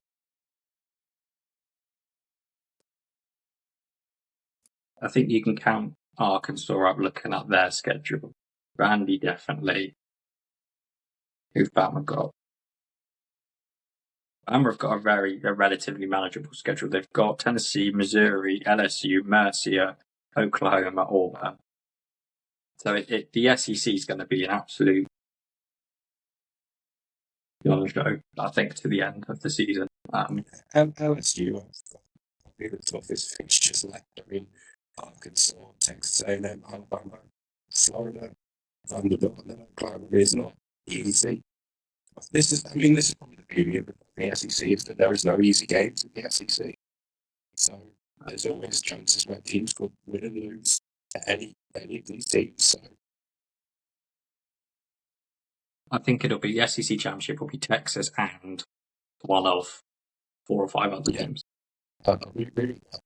I think you can count Arkansas up looking at their schedule. Randy definitely. Who's Bama got? Bama have got a relatively manageable schedule. They've got Tennessee, Missouri, LSU, Mercia, Oklahoma, Auburn. So the SEC is going to be an absolute show, I think, to the end of the season. LSU are probably the toughest fixtures left. I mean, Arkansas, Texas A&M, Alabama, Florida, Vanderbilt, and then Oklahoma is not easy. This is probably the beauty of the SEC is that there is no easy games in the SEC. So there's always chances where teams could win and lose to any of these teams. So I think it'll be the SEC championship will be Texas and one of 4 or 5 other teams. we agree with that.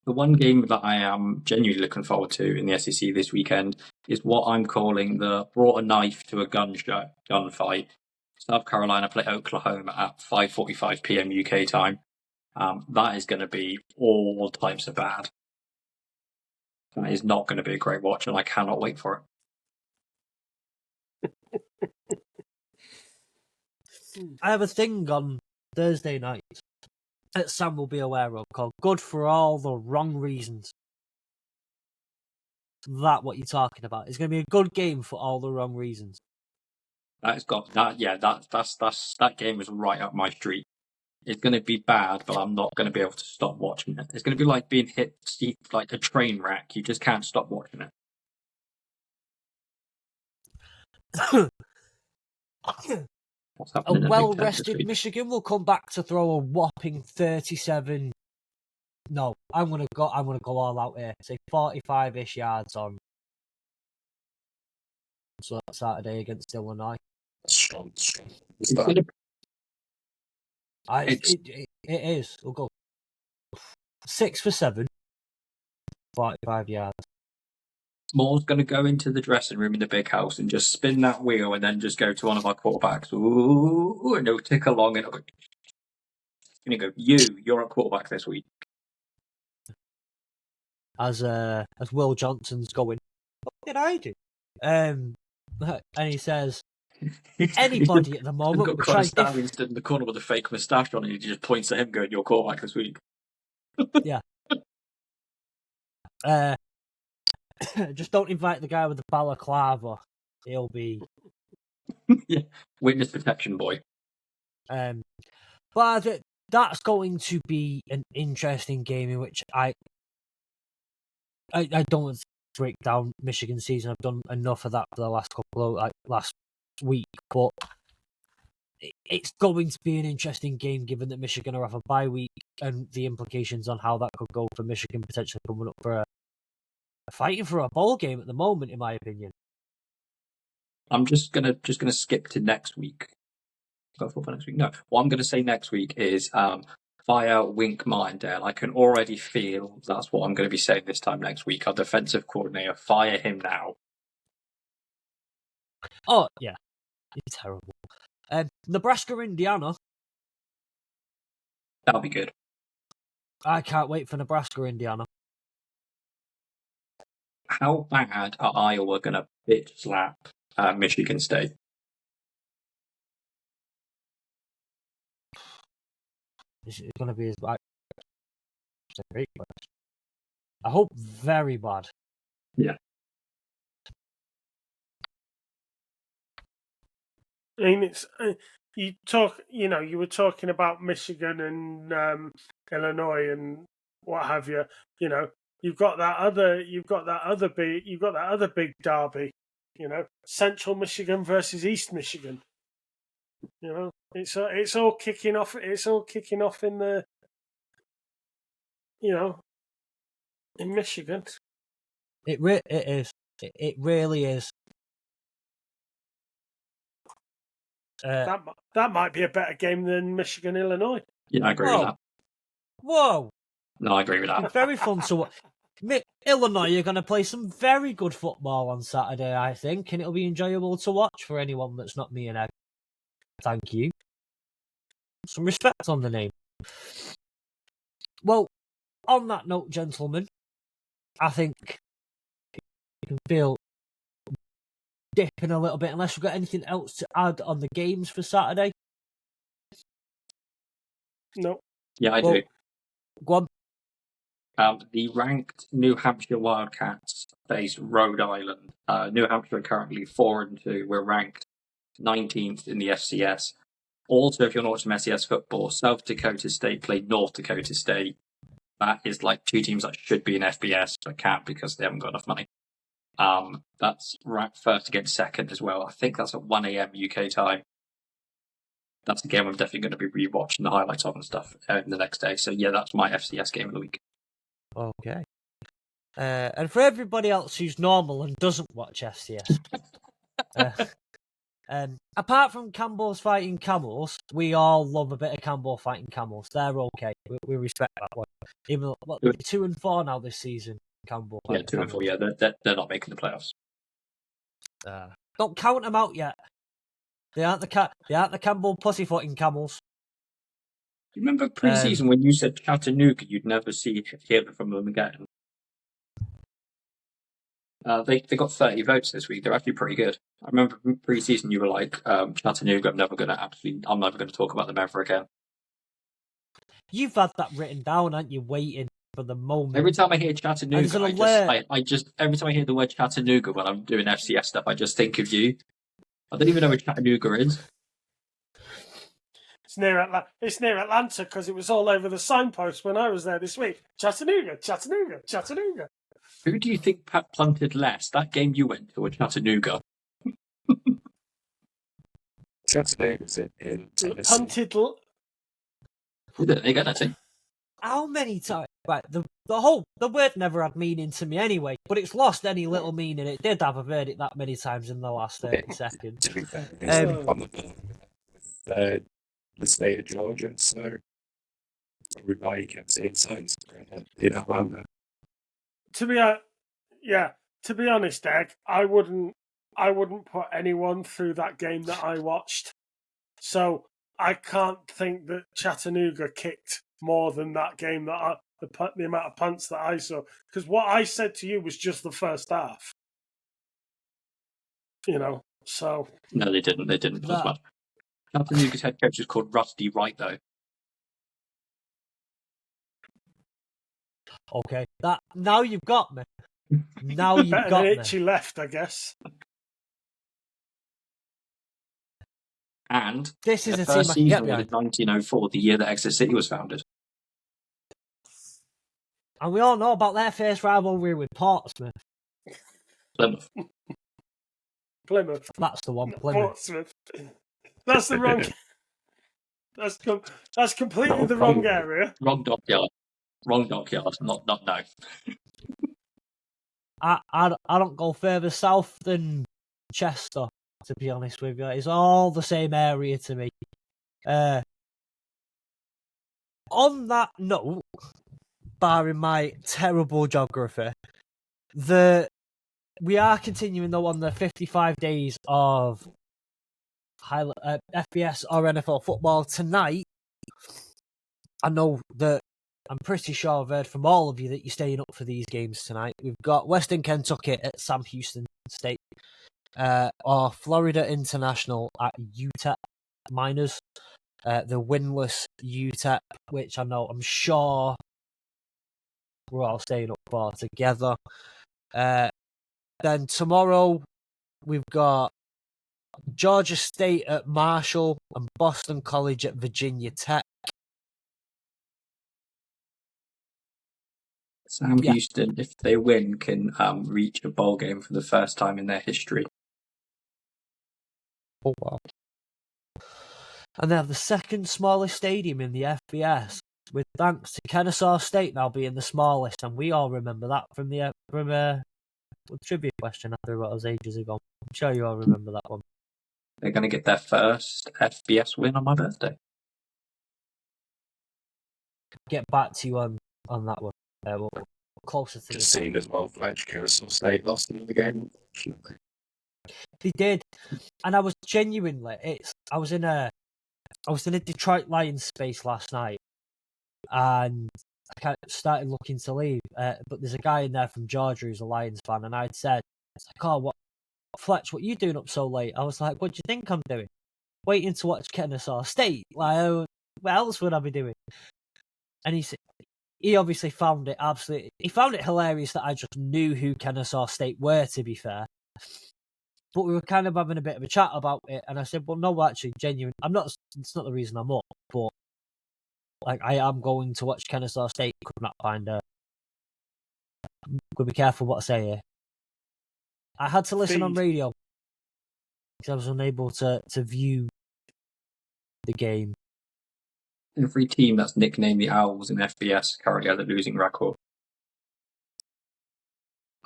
The one game that I am genuinely looking forward to in the SEC this weekend is what I'm calling the brought a knife to a gunfight. South Carolina play Oklahoma at 5:45 p.m. UK time. That is going to be all types of bad. That is not going to be a great watch, and I cannot wait for it. I have a thing on Thursday night that Sam will be aware of called Good for All the Wrong Reasons. That what you're talking about. It's going to be a good game for all the wrong reasons. That game is right up my street. It's going to be bad, but I'm not going to be able to stop watching it. It's going to be like being hit like a train wreck. You just can't stop watching it. A well-rested Michigan will come back to throw a whopping 37. No, I'm gonna go all out here. Say 45-ish yards on Saturday against Illinois. Strong. It is. We'll go 6 for 7. 45 yards. Moore's going to go into the dressing room in the big house and just spin that wheel and then just go to one of our quarterbacks. Ooh, and he'll tick along and he'll go, you're a quarterback this week. As Will Johnson's going, what did I do? And he says, anybody at the moment got Connor Stallion stood in the corner with a fake moustache on and he just points at him going, you're a quarterback this week. Yeah. Just don't invite the guy with the balaclava. He'll be yeah, witness protection boy. But that's going to be an interesting game in which I don't want to break down Michigan's season. I've done enough of that for the last week, but it's going to be an interesting game given that Michigan are off a bye week and the implications on how that could go for Michigan potentially coming up for fighting for a bowl game at the moment, in my opinion. I'm just gonna skip to next week. Go for next week. No, what I'm gonna say next week is fire Wink Martindale. I can already feel that's what I'm going to be saying this time next week. Our defensive coordinator, fire him now. Oh yeah, he's terrible. Nebraska, Indiana. That'll be good. I can't wait for Nebraska, Indiana. How bad are Iowa going to bitch slap Michigan State? Is it going to be as bad? It's a great question. I hope very bad. Yeah. I mean, it's you were talking about Michigan and Illinois and what have you. You know, you've got that other big derby. You know, Central Michigan versus East Michigan. You know, it's all kicking off. It's all kicking off in the, in Michigan. It is. It really is. That might be a better game than Michigan Illinois. Yeah, I agree with that. Whoa! No, I agree with that. Very fun to watch. Illinois are going to play some very good football on Saturday, I think, and it'll be enjoyable to watch for anyone that's not me and Egg. Thank you. Some respect on the name. Well, on that note, gentlemen, I think you can feel dipping a little bit unless we've got anything else to add on the games for Saturday. No. Yeah, I do. Go on. The ranked New Hampshire Wildcats face Rhode Island. New Hampshire are currently 4-2. We're ranked 19th in the FCS. Also, if you're not watching FCS football, South Dakota State played North Dakota State. That is like two teams that should be in FBS, but can't because they haven't got enough money. That's ranked first against second as well. I think that's at 1 a.m. UK time. That's a game I'm definitely going to be rewatching the highlights of and stuff the next day. So yeah, that's my FCS game of the week. Okay. And for everybody else who's normal and doesn't watch FCS, apart from Campbell's fighting camels, we all love a bit of Campbell fighting camels. They're okay. We respect that one. Even though, 2-4 now this season. Campbell. Yeah, 2-4. Yeah, they're not making the playoffs. Don't count them out yet. They aren't the Campbell pussyfooting camels. You remember pre-season when you said Chattanooga, you'd never hear from them again? They got 30 votes this week. They're actually pretty good. I remember pre-season you were like, Chattanooga, I'm never going to talk about them ever again. You've had that written down, aren't you? Waiting for the moment. Every time I hear Chattanooga, every time I hear the word Chattanooga when I'm doing FCS stuff, I just think of you. I don't even know where Chattanooga is. It's near Atlanta because it was all over the signpost when I was there this week. Chattanooga, Chattanooga, Chattanooga. Who do you think punted less? That game you went to or Chattanooga? Chattanooga's in Tennessee. Punted. They got that thing. How many times? Right, the word never had meaning to me anyway, but it's lost any little meaning it did have. I've heard it that many times in the last 30 seconds. To be fair, it's on the board with the state of Georgia, so probably why you kept seeing signs in Atlanta. To be honest, Egg, I wouldn't put anyone through that game that I watched. So I can't think that Chattanooga kicked more than that game the amount of punts that I saw. Because what I said to you was just the first half. So no, they didn't. They didn't. Chattanooga's head coach is called Rusty Wright, though. Okay, now you've got me. Now you've better got than me. Itchy left, I guess. And this is a first team I can get season behind. was 1904, the year that Exeter City was founded. And we all know about their first rivalry with Portsmouth. Plymouth. That's the one. Plymouth. Portsmouth. That's the wrong. That's completely the wrong area. Wrong dockyard. Not no. I don't go further south than Chester, to be honest with you. It's all the same area to me. On that note, barring my terrible geography, we are continuing though on the 55 days of FBS or NFL football tonight. I know that I'm pretty sure I've heard from all of you that you're staying up for these games tonight. We've got Western Kentucky at Sam Houston State, or Florida International at UTEP Miners, the winless UTEP, which I'm sure we're all staying up for together. Then tomorrow we've got Georgia State at Marshall and Boston College at Virginia Tech. Sam Houston, if they win, can reach a bowl game for the first time in their history. Oh, wow. And they have the second smallest stadium in the FBS, with thanks to Kennesaw State now being the smallest, and we all remember that from the trivia question I threw at us ages ago. I'm sure you all remember that one. They're going to get their first FBS win on my birthday. Get back to you on that one. closer to Just the seeing as well, Fletch, Kennesaw State lost another game, unfortunately. They did, and I was genuinely. I was in a Detroit Lions space last night, and I kind of started looking to leave. But there's a guy in there from Georgia who's a Lions fan, and I'd said, it's like, "Oh, Fletch, what are you doing up so late?" I was like, "What do you think I'm doing? Waiting to watch Kennesaw State? Like, what else would I be doing?" And he obviously found it hilarious that I just knew who Kennesaw State were, to be fair. But we were kind of having a bit of a chat about it, and I said, "Well, no, actually, genuine. It's not the reason I'm up, but like, I am going to watch Kennesaw State. Could not find her. I'm gonna be careful what I say here. I had to listen on radio because I was unable to view the game. Every team that's nicknamed the Owls in FBS currently has a losing record.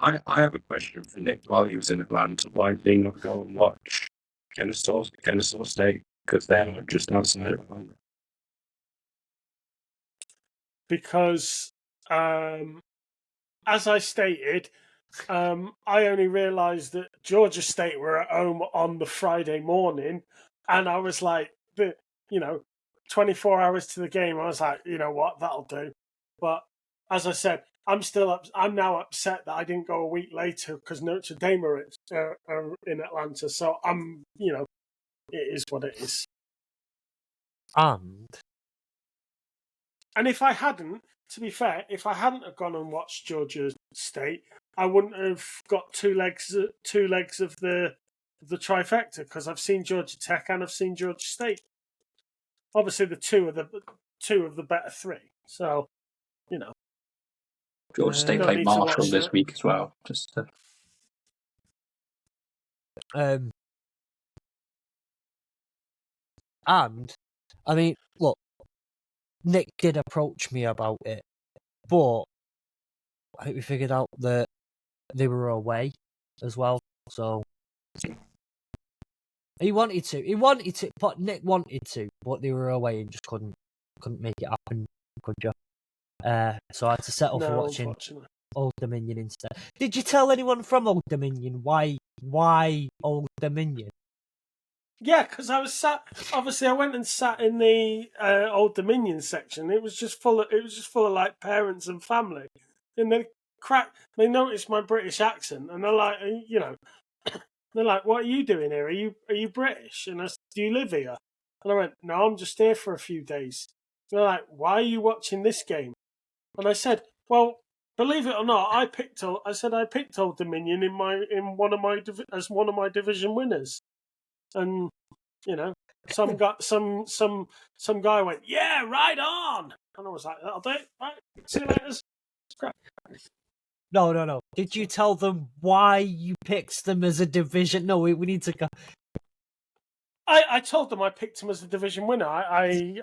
I have a question for Nick. While he was in Atlanta, why did he not go and watch Kennesaw State? Because they're just outside of Atlanta. Because, as I stated, I only realised that Georgia State were at home on the Friday morning, and I was like, 24 hours to the game. I was like, you know what, that'll do. But as I said, I'm now upset that I didn't go a week later because Notre Dame are in Atlanta. So it is what it is. And if I hadn't, to be fair, if I hadn't have gone and watched Georgia State, I wouldn't have got two legs of the trifecta because I've seen Georgia Tech and I've seen Georgia State. Obviously, the two of the better three. So, Georgia State played Marshall this week as well. and I mean, look, Nick did approach me about it, but I think we figured out that they were away as well. So he wanted to, but Nick wanted to, but they were away and just couldn't make it happen, could you? So I had to settle for watching Old Dominion instead. Did you tell anyone from Old Dominion why Old Dominion? Yeah, because I was sat. Obviously, I went and sat in the Old Dominion section. It was just full of like parents and family, and they noticed my British accent, and they're like, they're like, "What are you doing here? Are you British?" And I said, "Do you live here?" And I went, "No, I'm just here for a few days." And they're like, "Why are you watching this game?" And I said, "Well, believe it or not, I picked Old Dominion as one of my division winners." And some guy went, "Yeah, right on," and I was like, "That'll do it. Right, see you later." No. Did you tell them why you picked them as a division? No, we need to go. I told them I picked them as a division winner. I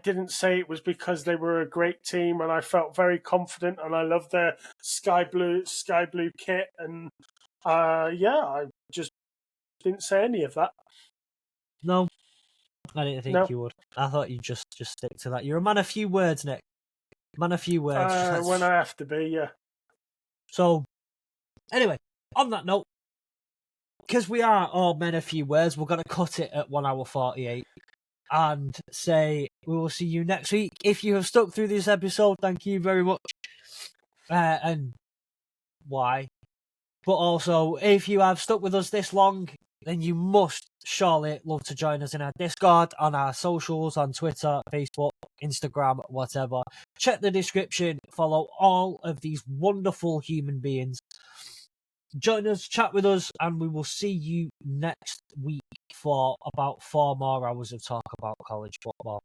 didn't say it was because they were a great team, and I felt very confident, and I loved their sky blue kit, and I just didn't say any of that. No, I didn't think you would. I thought you'd just stick to that. You're a man of few words, Nick. Man of few words. When I have to be, yeah. So, anyway, on that note, because we are all men of few words, we're going to cut it at 1 hour 48 and say we will see you next week. If you have stuck through this episode, thank you very much. And why? But also, if you have stuck with us this long, then you must surely love to join us in our Discord, on our socials, on Twitter, Facebook, Instagram, whatever. Check the description. Follow all of these wonderful human beings. Join us, chat with us, and we will see you next week for about 4 more hours of talk about college football.